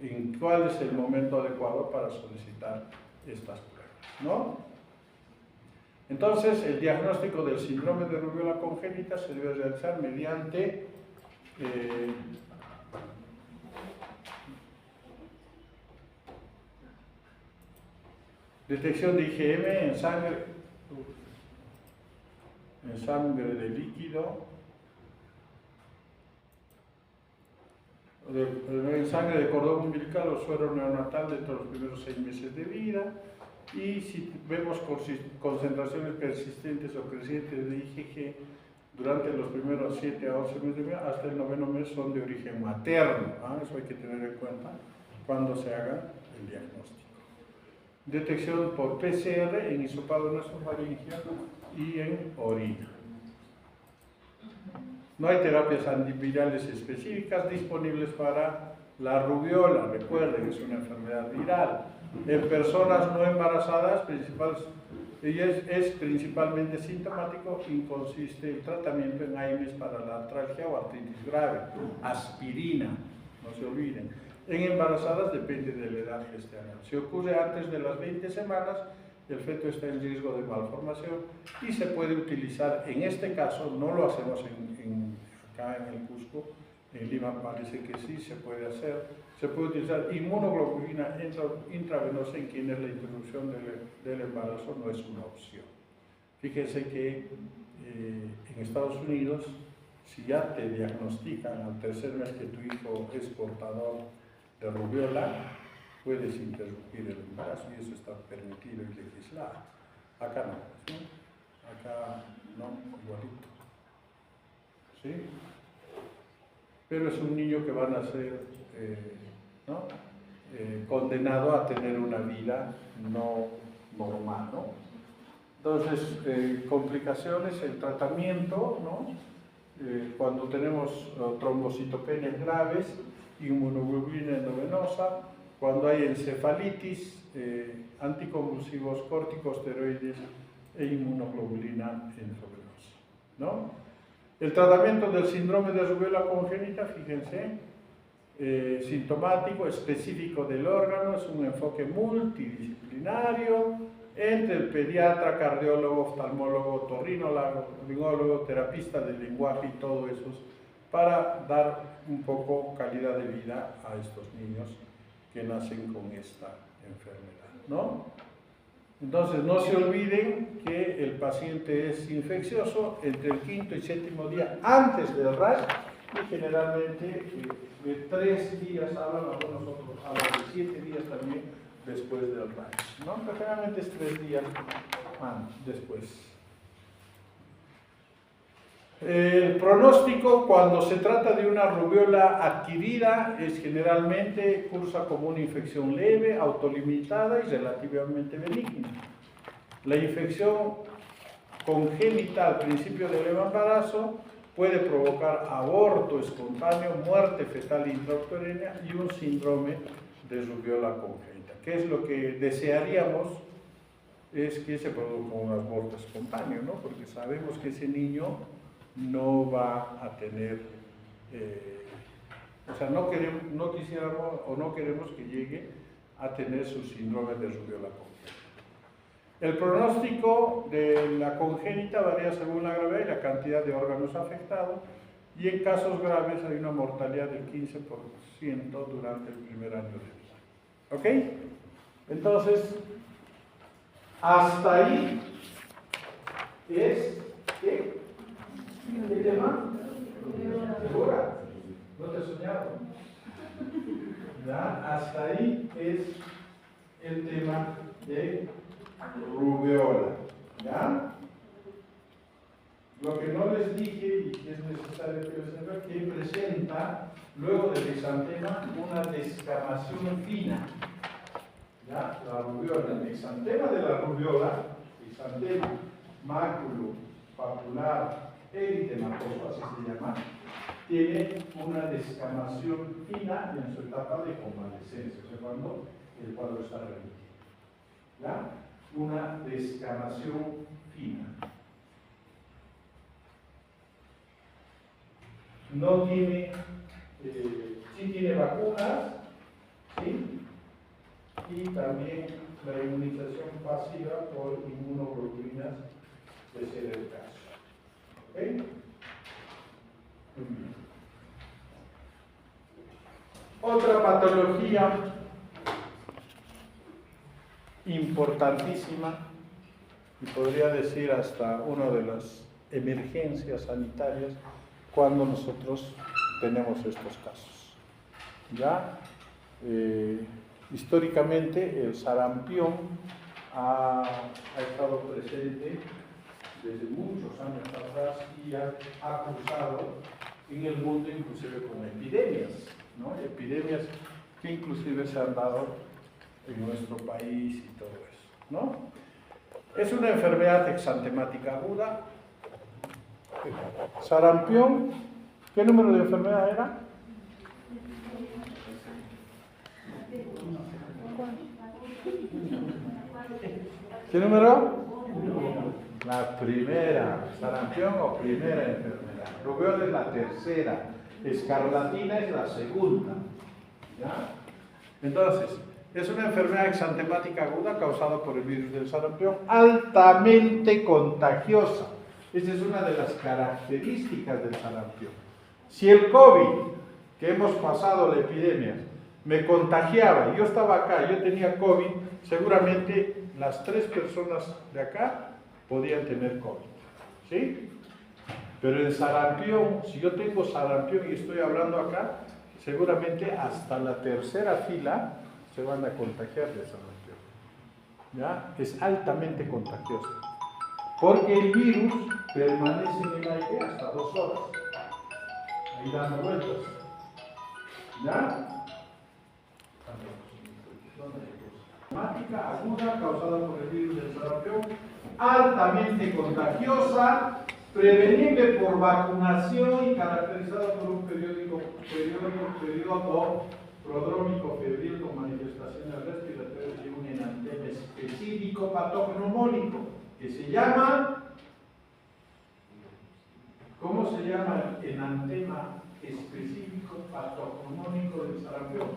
en cuál es el momento adecuado para solicitar estas pruebas, ¿no? Entonces, el diagnóstico del síndrome de rubiola congénita se debe realizar mediante detección de IgM en sangre de líquido, en sangre de cordón umbilical o suero neonatal dentro de los primeros 6 meses de vida, y si vemos concentraciones persistentes o crecientes de IgG durante los primeros 7 a 11 meses de vida, hasta el 9º mes son de origen materno. Eso hay que tener en cuenta cuando se haga el diagnóstico. Detección por PCR en hisopado nasofaringeo y en orina. No hay terapias antivirales específicas disponibles para la rubiola. Recuerden, es una enfermedad viral. En personas no embarazadas, es principalmente sintomático y consiste el tratamiento en AINES para la artralgia o artritis grave. Aspirina, no se olviden. En embarazadas depende de la edad gestacional. Si ocurre antes de las 20 semanas, el feto está en riesgo de malformación y se puede utilizar, en este caso, no lo hacemos acá en el Cusco, en Lima parece que sí se puede hacer, se puede utilizar inmunoglobulina intravenosa en quienes la interrupción del embarazo no es una opción. Fíjense que en Estados Unidos, si ya te diagnostican al tercer mes que tu hijo es portador de rubiola, puedes interrumpir el embarazo y eso está permitido y legislado. Acá no, ¿sí? Acá no, igualito. ¿Sí? Pero es un niño que va a nacer condenado a tener una vida no normal, ¿no? Entonces, complicaciones, el tratamiento, ¿no? Cuando tenemos trombocitopenias graves, inmunoglobulina endovenosa, cuando hay encefalitis, anticonvulsivos, corticosteroides e inmunoglobulina endovenosa, ¿no? El tratamiento del síndrome de rubiola congénita, fíjense, sintomático, específico del órgano, es un enfoque multidisciplinario entre el pediatra, cardiólogo, oftalmólogo, otorrinolaringólogo, terapista del lenguaje y todo eso, para dar un poco calidad de vida a estos niños que nacen con esta enfermedad, ¿no? Entonces, no se olviden que el paciente es infeccioso entre el 5º y 7º día antes del rash y generalmente de 3 días nosotros hablamos de 7 días también después del rash, ¿no? Pero generalmente es 3 días después. El pronóstico cuando se trata de una rubiola adquirida es generalmente cursa como una infección leve, autolimitada y relativamente benigna. La infección congénita al principio del embarazo puede provocar aborto espontáneo, muerte fetal intrauterina y un síndrome de rubiola congénita. ¿Qué es lo que desearíamos? Es que se produzca un aborto espontáneo, ¿no? Porque sabemos que ese niño no va a tener, no quisiéramos o no queremos que llegue a tener su síndrome de rubiola congénita. El pronóstico de la congénita varía según la gravedad y la cantidad de órganos afectados, y en casos graves hay una mortalidad del 15% durante el primer año de vida. ¿Ok? Entonces, hasta ahí es que ¿qué tema? ¿Segura? ¿No te he soñado? ¿Ya? Hasta ahí es el tema de rubiola. ¿Ya? Lo que no les dije y que es necesario que lo sepan, que presenta, luego del exantema, una descamación fina. ¿Ya? La rubiola, el exantema de la rubiola, exantema, máculo, papular, eritematoso, así se llama, tiene una descamación fina en su etapa de convalescencia, o sea, cuando el cuadro está remitido. ¿Ya? Una descamación fina. No tiene, sí tiene vacunas, ¿sí? Y también la inmunización pasiva por inmunoglobulinas de ser el caso. ¿Ok? Otra patología importantísima, y podría decir hasta una de las emergencias sanitarias cuando nosotros tenemos estos casos. ¿Ya? Históricamente el sarampión ha estado presente desde muchos años atrás y ha cursado en el mundo inclusive con epidemias, ¿no? Epidemias que inclusive se han dado en nuestro país y todo eso, ¿no? Es una enfermedad exantemática aguda. Sarampión, ¿qué número de enfermedad era? ¿Qué número? La primera, sarampión o primera enfermedad. Rubéola es la tercera, escarlatina es la segunda. ¿Ya? Entonces, es una enfermedad exantemática aguda causada por el virus del sarampión, altamente contagiosa. Esa es una de las características del sarampión. Si el COVID, que hemos pasado la epidemia, me contagiaba, yo estaba acá, yo tenía COVID, seguramente las 3 personas de acá podían tener COVID, ¿sí? Pero el sarampión, si yo tengo sarampión y estoy hablando acá, seguramente hasta la tercera fila se van a contagiar de sarampión, ¿ya? Es altamente contagioso, porque el virus permanece en el aire hasta 2 horas, ahí dando vueltas, ¿ya? Enfermedad aguda causada por el virus del sarampión, altamente contagiosa, prevenible por vacunación y caracterizada por un periodo prodrómico febril con manifestaciones respiratorias y un enantema específico patognomónico que se llama, ¿cómo se llama el enantema específico patognomónico del sarampión?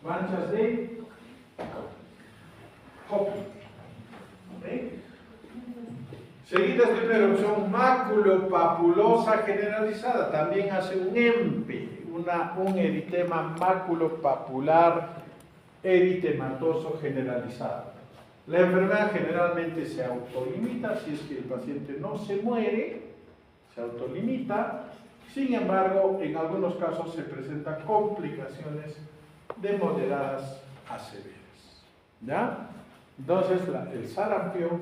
Manchas de Hopping. Seguidas de una erupción maculopapulosa generalizada, también hace un EMPE, un eritema maculopapular eritematoso generalizado. La enfermedad generalmente se autolimita, si es que el paciente no se muere, se autolimita. Sin embargo, en algunos casos se presentan complicaciones de moderadas a severas, ¿ya? Entonces, el sarampión,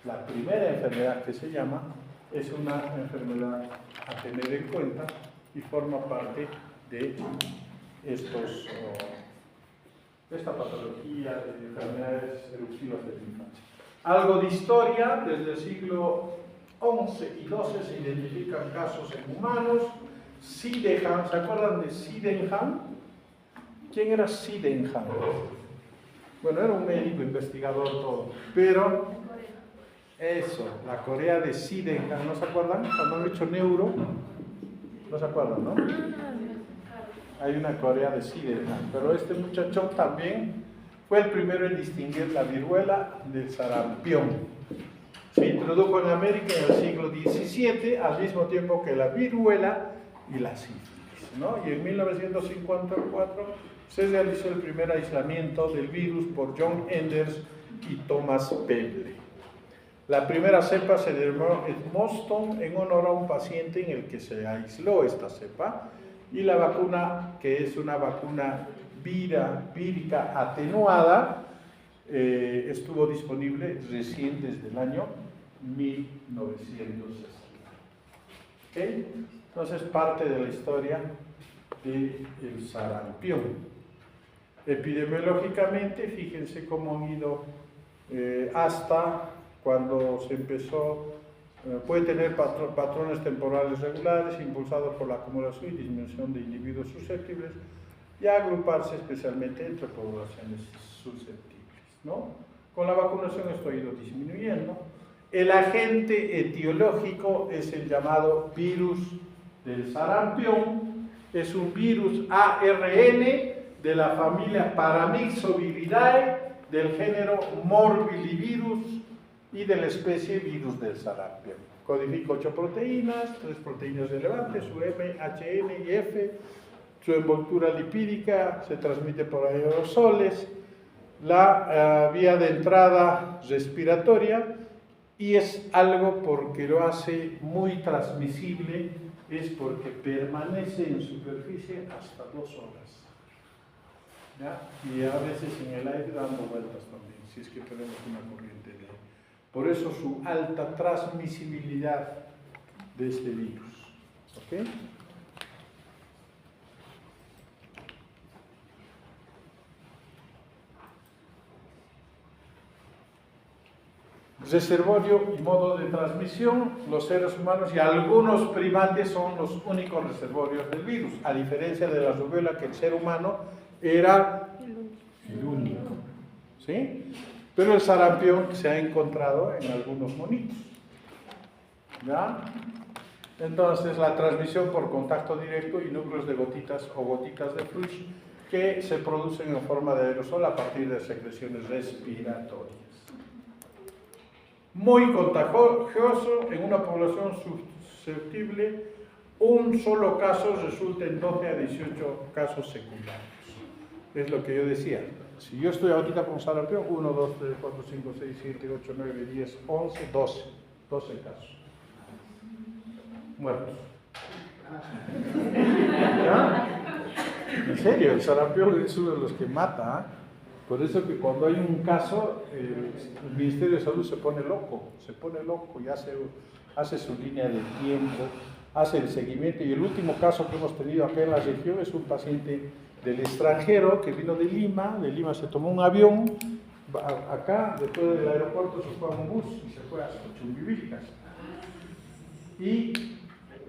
la primera enfermedad que se llama, es una enfermedad a tener en cuenta y forma parte de esta patología de enfermedades eruptivas de la infancia. Algo de historia, desde el siglo XI y XII se identifican casos en humanos. Sydenham, ¿se acuerdan de Sydenham? ¿Quién era Sydenham? Bueno, era un médico investigador todo, pero eso, la Corea de Sydenham, ¿no se acuerdan? Cuando han hecho neuro, no se acuerdan, ¿no? Hay una Corea de Sydenham, pero este muchachón también fue el primero en distinguir la viruela del sarampión. Se introdujo en América en el siglo XVII, al mismo tiempo que la viruela y la sífilis, ¿no? Y en 1954 se realizó el primer aislamiento del virus por John Enders y Thomas Peble. La primera cepa se denominó Edmoston en honor a un paciente en el que se aisló esta cepa, y la vacuna, que es una vacuna vírica atenuada, estuvo disponible recién desde el año 1960. ¿Okay? Entonces, parte de la historia del sarampión. Epidemiológicamente, fíjense cómo han ido hasta cuando se empezó, puede tener patrones temporales regulares impulsados por la acumulación y disminución de individuos susceptibles y agruparse especialmente entre poblaciones susceptibles, ¿no? Con la vacunación esto ha ido disminuyendo. El agente etiológico es el llamado virus del sarampión, es un virus ARN de la familia Paramyxoviridae, del género Morbillivirus y de la especie virus del sarampión. Codifica 8 proteínas, 3 proteínas relevantes, su M, HN y F, su envoltura lipídica, se transmite por aerosoles, la vía de entrada respiratoria, y es algo porque lo hace muy transmisible, es porque permanece en superficie hasta 2 horas. ¿ya? Y a veces en el aire dando vueltas también, si es que tenemos una corriente de aire. Por eso su alta transmisibilidad de este virus. ¿Ok? Reservorio y modo de transmisión, los seres humanos y algunos primates son los únicos reservorios del virus, a diferencia de la rubiola, que el ser humano era el único. ¿Sí? Pero el sarampión se ha encontrado en algunos monitos. ¿Ya? Entonces, la transmisión por contacto directo y núcleos de gotitas o gotitas de flujo que se producen en forma de aerosol a partir de secreciones respiratorias. Muy contagioso en una población susceptible, un solo caso resulta en 12 a 18 casos secundarios. Es lo que yo decía. Si yo estoy ahorita con sarampión, 1, 2, 3, 4, 5, 6, 7, 8, 9, 10, 11, 12. 12 casos. Muertos. ¿Ya? En serio, el sarampión es uno de los que mata. Por eso que cuando hay un caso, el Ministerio de Salud se pone loco y hace su línea de tiempo, hace el seguimiento. Y el último caso que hemos tenido acá en la región es un paciente del extranjero que vino de Lima se tomó un avión, acá, después del aeropuerto se fue a un bus y se fue hasta Chumbivilcas. Y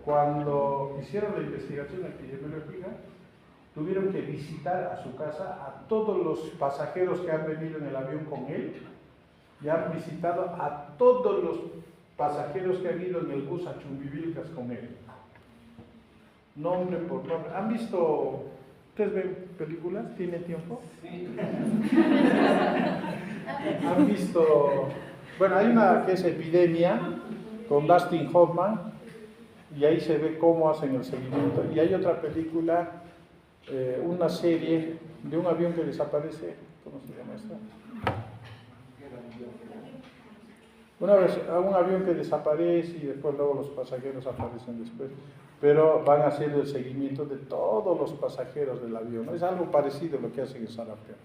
cuando hicieron la investigación epidemiológica, tuvieron que visitar a su casa a todos los pasajeros que han venido en el avión con él y han visitado a todos los pasajeros que han ido en el bus a Chumbivilcas con él. Nombre por nombre. ¿Han visto? ¿Ustedes ven películas? ¿Tiene tiempo? Sí. ¿Han visto? Bueno, hay una que es Epidemia con Dustin Hoffman y ahí se ve cómo hacen el seguimiento. Y hay otra película, una serie de un avión que desaparece. ¿Cómo se llama esta? Una vez, un avión que desaparece y después luego los pasajeros aparecen después, pero van haciendo el seguimiento de todos los pasajeros del avión. Es algo parecido a lo que hacen en sarampión.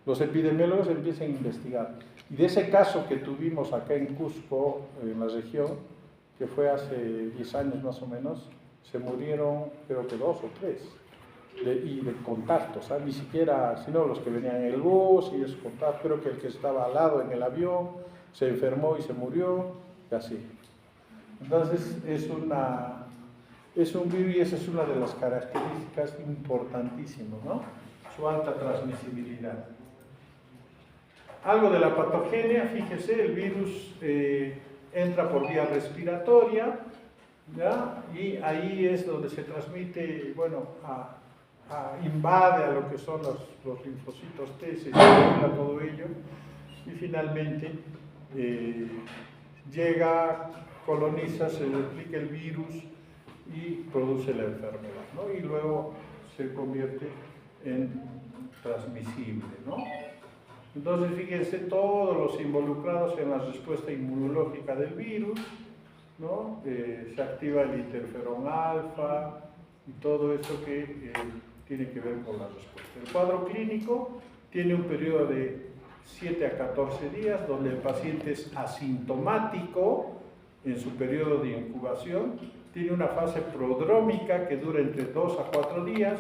Los epidemiólogos empiezan a investigar. Y de ese caso que tuvimos acá en Cusco, en la región, que fue hace 10 años más o menos, se murieron creo que 2 o 3. Y de contactos, ni siquiera, sino los que venían en el bus y esos contactos. Creo que el que estaba al lado en el avión se enfermó y se murió, y así. Entonces es un virus y esa es una de las características importantísimas, ¿no? Su alta transmisibilidad. Algo de la patogenia, fíjese, el virus entra por vía respiratoria, ¿ya? Y ahí es donde se transmite, bueno, invade a lo que son los linfocitos T, se estimula todo ello y finalmente llega, coloniza, se replica el virus y produce la enfermedad, ¿no? Y luego se convierte en transmisible, ¿no? Entonces fíjense todos los involucrados en la respuesta inmunológica del virus, ¿no? Se activa el interferón alfa y todo eso que tiene que ver con la respuesta. El cuadro clínico tiene un periodo de 7 a 14 días donde el paciente es asintomático en su periodo de incubación, tiene una fase prodrómica que dura entre 2 a 4 días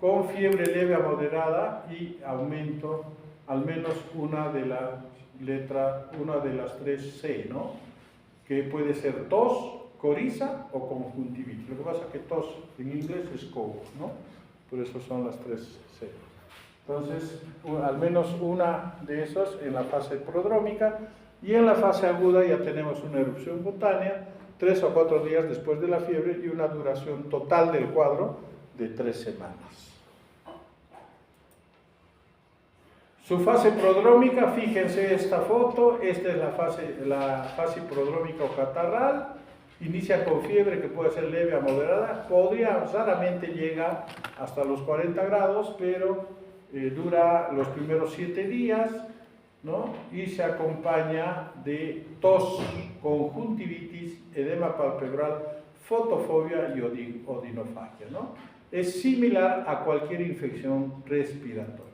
con fiebre leve a moderada y aumento al menos una de las 3 C, ¿no? Que puede ser tos, coriza o conjuntivitis. Lo que pasa es que tos en inglés es cold, ¿no? Por eso son las 3 C. Entonces, al menos una de esos en la fase prodrómica y en la fase aguda ya tenemos una erupción cutánea 3 o 4 días después de la fiebre y una duración total del cuadro de 3 semanas. Su fase prodrómica, fíjense esta foto, esta es la fase prodrómica o catarral, inicia con fiebre que puede ser leve a moderada, raramente llega hasta los 40 grados, pero dura los primeros 7 días, ¿no? Y se acompaña de tos, conjuntivitis, edema palpebral, fotofobia y odinofagia, ¿no? Es similar a cualquier infección respiratoria.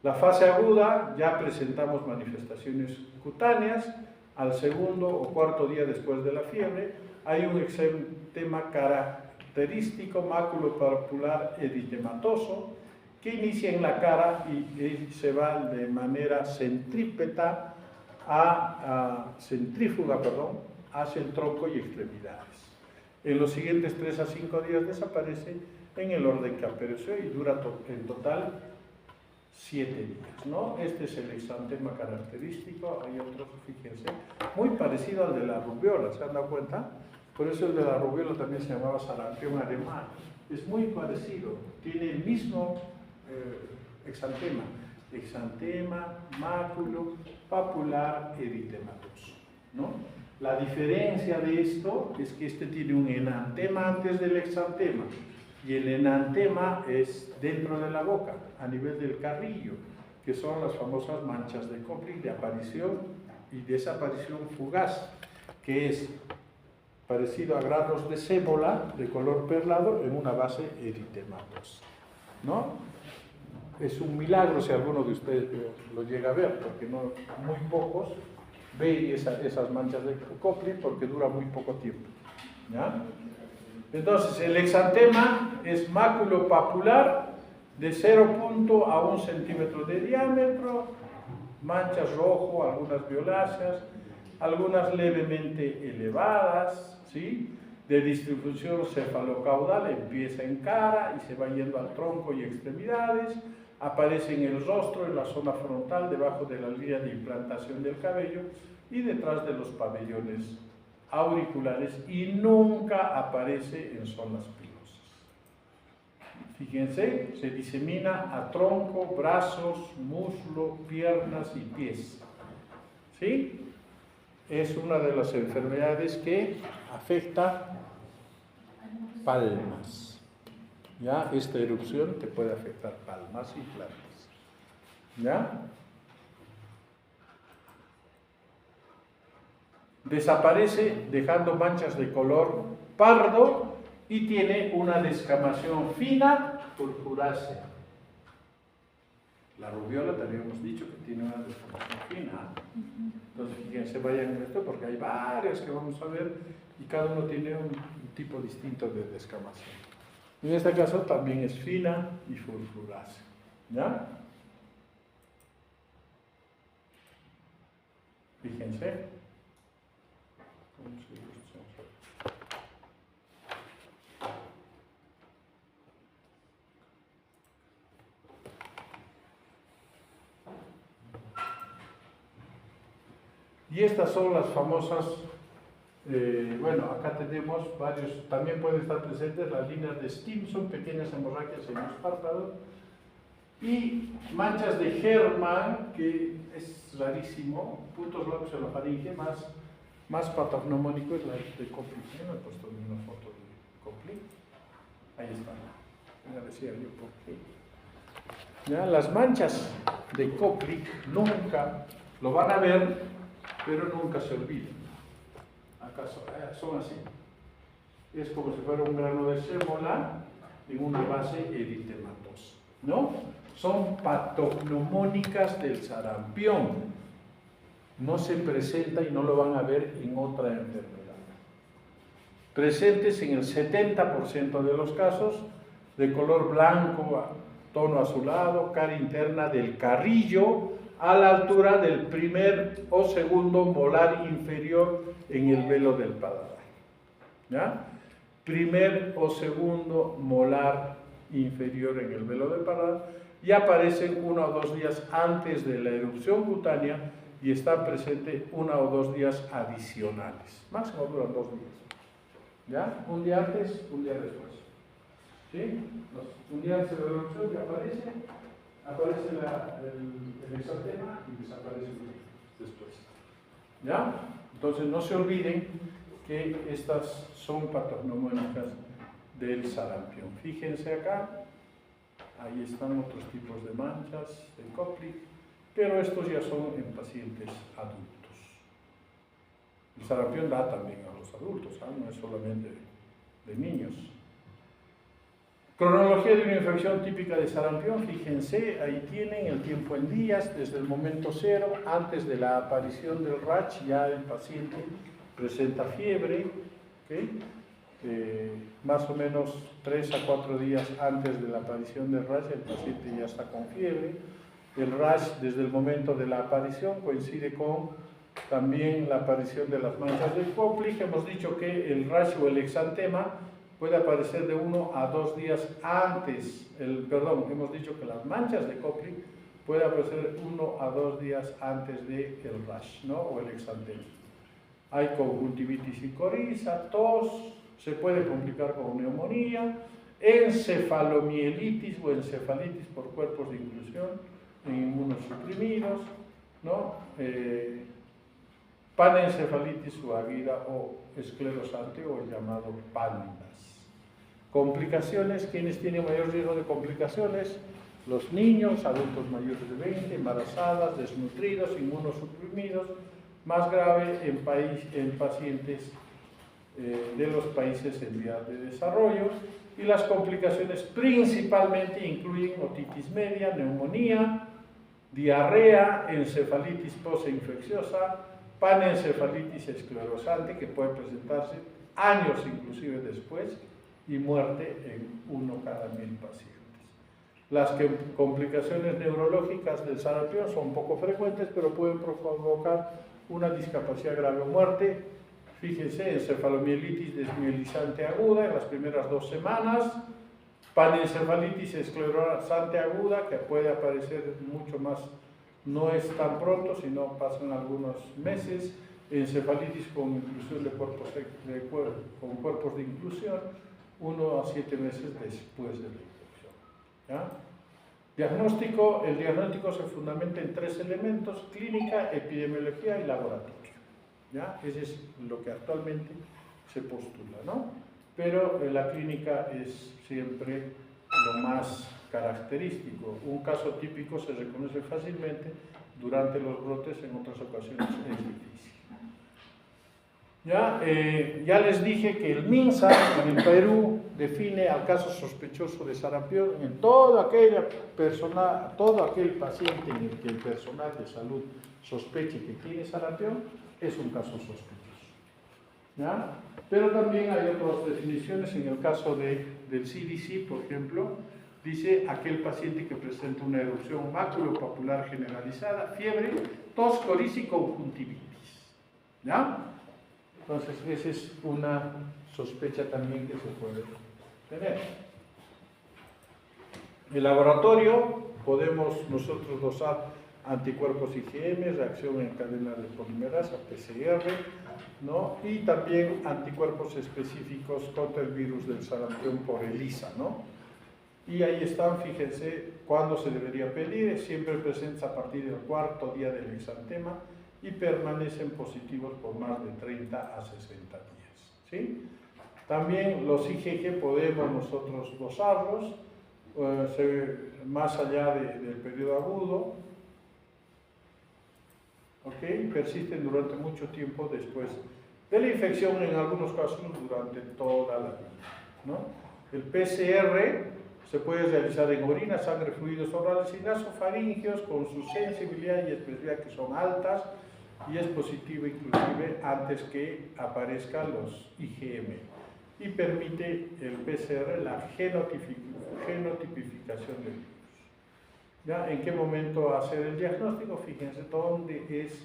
La fase aguda ya presentamos manifestaciones cutáneas. Al segundo o cuarto día después de la fiebre hay un exantema característico máculo-papular eritematoso que inicia en la cara y se va de manera centrífuga hacia el tronco y extremidades. En los siguientes 3 a 5 días desaparece en el orden que apareció y dura en total 7 días, ¿no? Este es el exantema característico. Hay otros, fíjense, muy parecido al de la rubiola, ¿se han dado cuenta? Por eso el de la rubiola también se llamaba sarampión alemán. Es muy parecido, tiene el mismo exantema, máculo papular eritematoso, ¿no? La diferencia de esto es que este tiene un enantema antes del exantema, y el enantema es dentro de la boca, a nivel del carrillo, que son las famosas manchas de Koplik de aparición y desaparición fugaz, que es parecido a granos de sémola de color perlado en una base eritematosa, ¿no? Es un milagro si alguno de ustedes lo llega a ver, porque no, muy pocos ven esas manchas de Koplik porque dura muy poco tiempo, ¿ya? Entonces, el exantema es máculo papular de 0 a 1 centímetro de diámetro, manchas rojo, algunas violáceas, algunas levemente elevadas, ¿sí? De distribución cefalocaudal, empieza en cara y se va yendo al tronco y extremidades, aparece en el rostro, en la zona frontal, debajo de la línea de implantación del cabello y detrás de los pabellones auriculares y nunca aparece en zonas pilosas. Fíjense, se disemina a tronco, brazos, muslo, piernas y pies. ¿Sí? Es una de las enfermedades que afecta palmas. ¿Ya? Esta erupción te puede afectar palmas y plantas. ¿Ya? Desaparece dejando manchas de color pardo y tiene una descamación fina purpurácea. La rubiola también hemos dicho que tiene una descamación fina. Entonces, fíjense, vayan en esto porque hay varias que vamos a ver y cada uno tiene un tipo distinto de descamación. En este caso también es fina y purpurácea. ¿Ya? Fíjense. Y estas son las famosas, bueno, acá tenemos varios, también pueden estar presentes las líneas de Stimson, pequeñas hemorragias en los párpados, y manchas de Hermann, que es rarísimo, puntos blancos en la faringe, más patognomónico es la de Koplik. Me he puesto una foto de Koplik. Ahí está. Ya decía yo por qué. ¿Ya? Las manchas de Koplik nunca lo van a ver, pero nunca se olvidan. ¿Acaso? Son así. Es como si fuera un grano de sémola en una base eritematosa, ¿no? Son patognomónicas del sarampión. No se presenta y no lo van a ver en otra enfermedad. Presentes en el 70% de los casos, de color blanco, tono azulado, cara interna del carrillo, a la altura del primer o segundo molar inferior en el velo del paladar. ¿Ya? Primer o segundo molar inferior en el velo del paladar, y aparecen 1 o 2 días antes de la erupción cutánea y están presentes 1 o 2 días adicionales. Máximo duran 2 días. ¿Ya? Un día antes, un día después. ¿Sí? Un día antes de la erupción que aparece el exantema y desaparece después. ¿Ya? Entonces no se olviden que estas son patognomónicas del sarampión. Fíjense acá, ahí están otros tipos de manchas de Koplik, pero estos ya son en pacientes adultos. El sarampión da también a los adultos, ¿eh? No es solamente de niños. Cronología de una infección típica de sarampión, fíjense, ahí tienen el tiempo en días, desde el momento cero, antes de la aparición del rash, ya el paciente presenta fiebre, ¿okay? Más o menos 3 a 4 días antes de la aparición del rash, el paciente ya está con fiebre. El rash, desde el momento de la aparición, coincide con también la aparición de las manchas del Koplik. Hemos dicho que el rash o el exantema puede aparecer de 1 a 2 días antes, hemos dicho que las manchas de Koplik puede aparecer 1 a 2 días antes del rash, ¿no? O el exantema. Hay conjuntivitis y coriza, tos, se puede complicar con neumonía, encefalomielitis o encefalitis por cuerpos de inclusión en inmunosuprimidos, ¿no? Panencefalitis subaguda o esclerosante o el llamado PANDAS. Complicaciones, ¿quiénes tienen mayor riesgo de complicaciones? Los niños, adultos mayores de 20, embarazadas, desnutridos, inmunosuprimidos, más grave en pacientes de los países en vías de desarrollo, y las complicaciones principalmente incluyen otitis media, neumonía, diarrea, encefalitis postinfecciosa, panencefalitis esclerosante que puede presentarse años inclusive después y muerte en 1 cada 1000 pacientes. Las complicaciones neurológicas del sarampión son poco frecuentes, pero pueden provocar una discapacidad grave o muerte. Fíjense, encefalomielitis desmielizante aguda en las primeras 2 semanas, panencefalitis esclerosante aguda, que puede aparecer mucho más, no es tan pronto, sino pasan algunos meses, encefalitis con inclusión de cuerpos de inclusión, 1 a 7 meses después de la infección. ¿Ya? Diagnóstico, el diagnóstico se fundamenta en 3 elementos: clínica, epidemiología y laboratorio. ¿Ya? Ese es lo que actualmente se postula, ¿no? Pero la clínica es siempre lo más característico. Un caso típico se reconoce fácilmente durante los brotes, en otras ocasiones es difícil. Ya les dije que el MINSA en el Perú define al caso sospechoso de sarampión en todo aquel paciente en el que el personal de salud sospeche que tiene sarampión, es un caso sospechoso. ¿Ya? Pero también hay otras definiciones. En el caso del CDC, por ejemplo, dice aquel paciente que presenta una erupción maculopapular generalizada, fiebre, tos, coriza y conjuntivitis. ¿Ya? Entonces, esa es una sospecha también que se puede tener. El laboratorio, podemos nosotros dosar anticuerpos IgM, reacción en cadena de polimerasa, PCR, ¿no? Y también anticuerpos específicos contra el virus del sarampión por ELISA, ¿no? Y ahí están, fíjense, cuándo se debería pedir, siempre presentes a partir del 4º día del exantema y permanecen positivos por más de 30 a 60 días, ¿sí? También los IgG podemos nosotros dosarlos más allá del periodo agudo, ¿ok? Persisten durante mucho tiempo después de la infección, en algunos casos durante toda la vida, ¿no? El PCR se puede realizar en orina, sangre, fluidos orales y nasofaringeos con su sensibilidad y especificidad que son altas, y es positivo inclusive antes que aparezcan los IgM, y permite el PCR la genotipificación del virus. ¿Ya? ¿En qué momento hacer el diagnóstico? Fíjense dónde es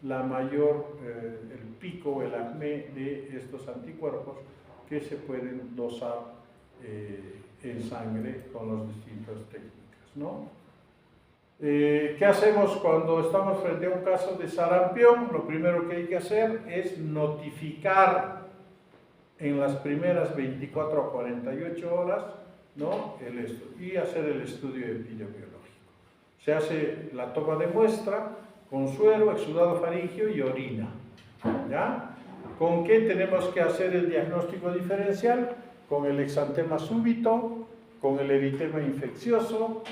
la mayor, el pico, el acné de estos anticuerpos que se pueden dosar en sangre con las distintas técnicas, ¿no? ¿Qué hacemos cuando estamos frente a un caso de sarampión? Lo primero que hay que hacer es notificar en las primeras 24 a 48 horas, ¿no? Y hacer el estudio epidemiológico. Se hace la toma de muestra con suero, exudado faríngeo y orina. ¿Ya? ¿Con qué tenemos que hacer el diagnóstico diferencial? Con el exantema súbito, con el eritema infeccioso.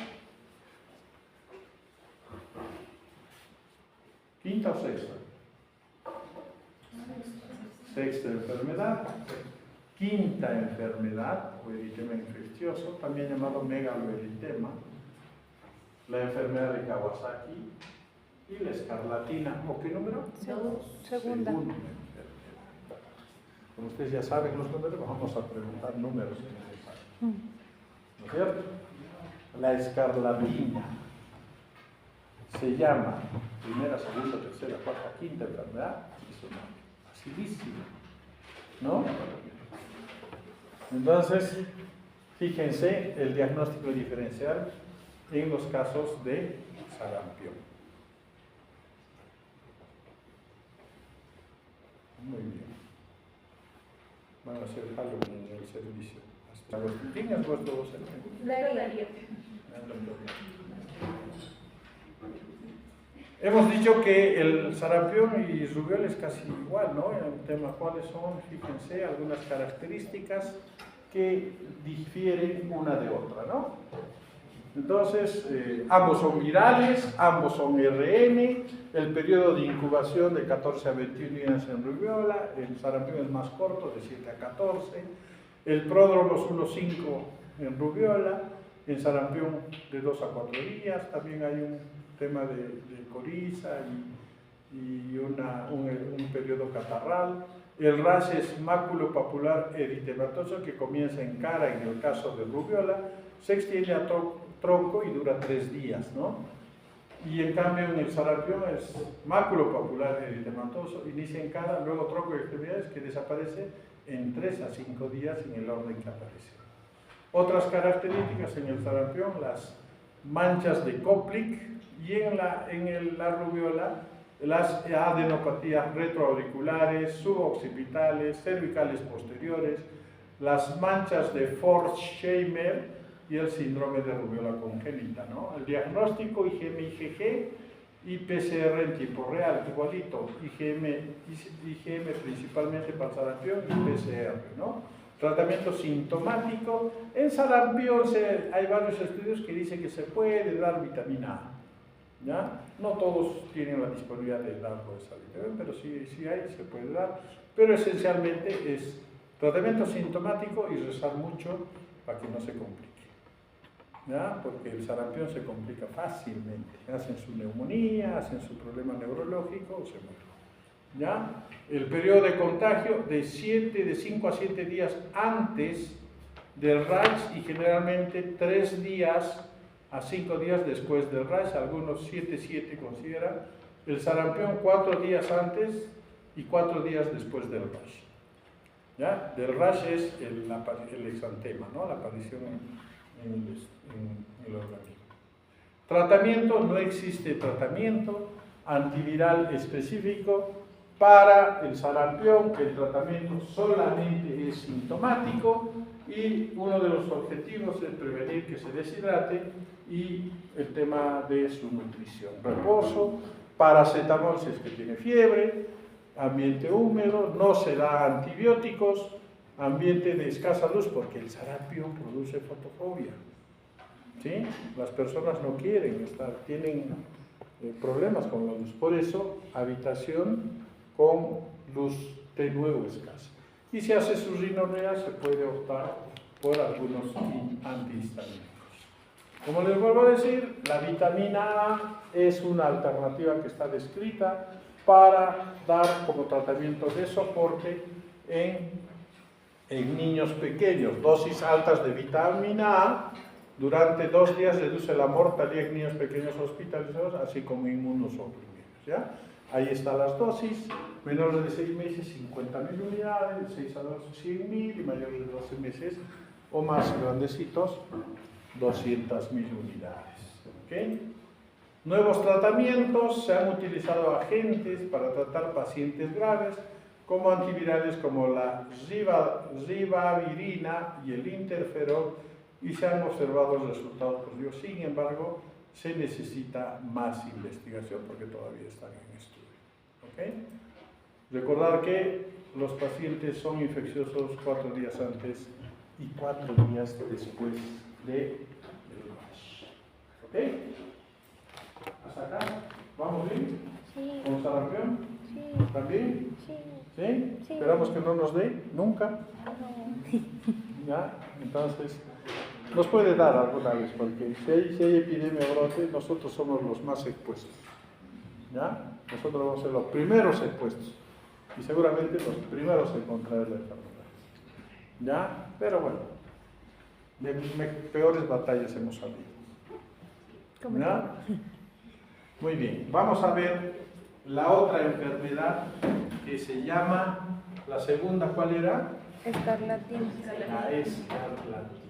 ¿Quinta o sexta? Sexta enfermedad. quinta enfermedad o eritema infeccioso, también llamado megaloeritema, la enfermedad de Kawasaki y la escarlatina. ¿O qué número?
Segunda.
Segunda. Como ustedes ya saben los números, vamos a preguntar números. ¿No es cierto? La escarlatina se llama primera, segunda, tercera, cuarta, quinta enfermedad. Es una facilísima, ¿no? Entonces, fíjense el diagnóstico diferencial en los casos de sarampión. Muy bien. Van a hacer Halloween en el servicio. ¿Quién es vuestro docente?
Daría.
Hemos dicho que el sarampión y rubiola es casi igual, ¿no? En el tema, ¿cuáles son? Fíjense, algunas características que difieren una de otra, ¿no? Entonces, ambos son virales, ambos son RN, el periodo de incubación de 14 a 21 días en rubiola, el sarampión es más corto, de 7 a 14, el pródromo es 1-5 en rubiola, en sarampión de 2 a 4 días, también hay un tema de coriza y un periodo catarral. El rash es maculopapular eritematoso que comienza en cara en el caso de rubiola, se extiende a tronco y dura 3 días, ¿no? Y en cambio en el sarampión es maculopapular eritematoso, inicia en cara, luego tronco y extremidades que desaparece en 3 a 5 días en el orden que aparece. Otras características en el sarampión, las manchas de Koplik y en la rubiola las adenopatías retroauriculares, suboccipitales, cervicales posteriores, las manchas de Forchheimer y el síndrome de rubiola congénita, ¿no? El diagnóstico IgM-IgG y PCR en tiempo real, igualito, IgM principalmente para sarampión y PCR, ¿no? Tratamiento sintomático, en sarampión hay varios estudios que dicen que se puede dar vitamina A, ¿ya? No todos tienen la disponibilidad de dar esa vitamina, pero sí hay, se puede dar, pero esencialmente es tratamiento sintomático y rezar mucho para que no se complique. ¿Ya? Porque el sarampión se complica fácilmente, hacen su neumonía, hacen su problema neurológico o se mueren. ¿Ya? El periodo de contagio de 5 a 7 días antes del rash y generalmente 3 días a 5 días después del rash, algunos 7 consideran, el sarampión 4 días antes y 4 días después del rash. ¿Ya? Del rash es el exantema, ¿no? La aparición en el organismo. Tratamiento, no existe tratamiento antiviral específico para el sarampión, que el tratamiento solamente es sintomático y uno de los objetivos es prevenir que se deshidrate y el tema de su nutrición. Reposo, paracetamol si es que tiene fiebre, ambiente húmedo, no se da antibióticos, ambiente de escasa luz, porque el sarampión produce fotofobia. ¿Sí? Las personas no quieren tienen problemas con la luz. Por eso, habitación con luz tenue o escasa. Y si hace su rinorrea, se puede optar por algunos antihistamínicos. Como les vuelvo a decir, la vitamina A es una alternativa que está descrita para dar como tratamiento de soporte en niños pequeños. Dosis altas de vitamina A durante 2 días reduce la mortalidad en niños pequeños hospitalizados, así como inmunosuprimidos, ¿ya? Ahí están las dosis, menores de 6 meses 50.000 unidades, de 6 a 12 100.000 y mayores de 12 meses o más grandecitos 200.000 unidades. ¿Okay? Nuevos tratamientos, se han utilizado agentes para tratar pacientes graves como antivirales como la ribavirina y el interferón y se han observado resultados positivos. Sin embargo, se necesita más investigación porque todavía están en estudio. ¿Okay? Recordar que los pacientes son infecciosos 4 días antes y 4 días después del rash. ¿Ok? ¿Hasta acá? ¿Vamos bien?
Sí.
¿Con sarampión?
Sí.
¿También?
Sí.
¿Sí?
Sí.
Esperamos que no nos dé, nunca. ¿Ya? Entonces, nos puede dar alguna vez, porque si hay epidemia o brote, nosotros somos los más expuestos. ¿Ya? Nosotros vamos a ser los primeros expuestos y seguramente los primeros en contraer la enfermedad. ¿Ya? Pero bueno, de peores batallas hemos salido. ¿Ya? Muy bien, vamos a ver la otra enfermedad que se llama, la segunda, ¿cuál era?
Escarlatina.
La escarlatina.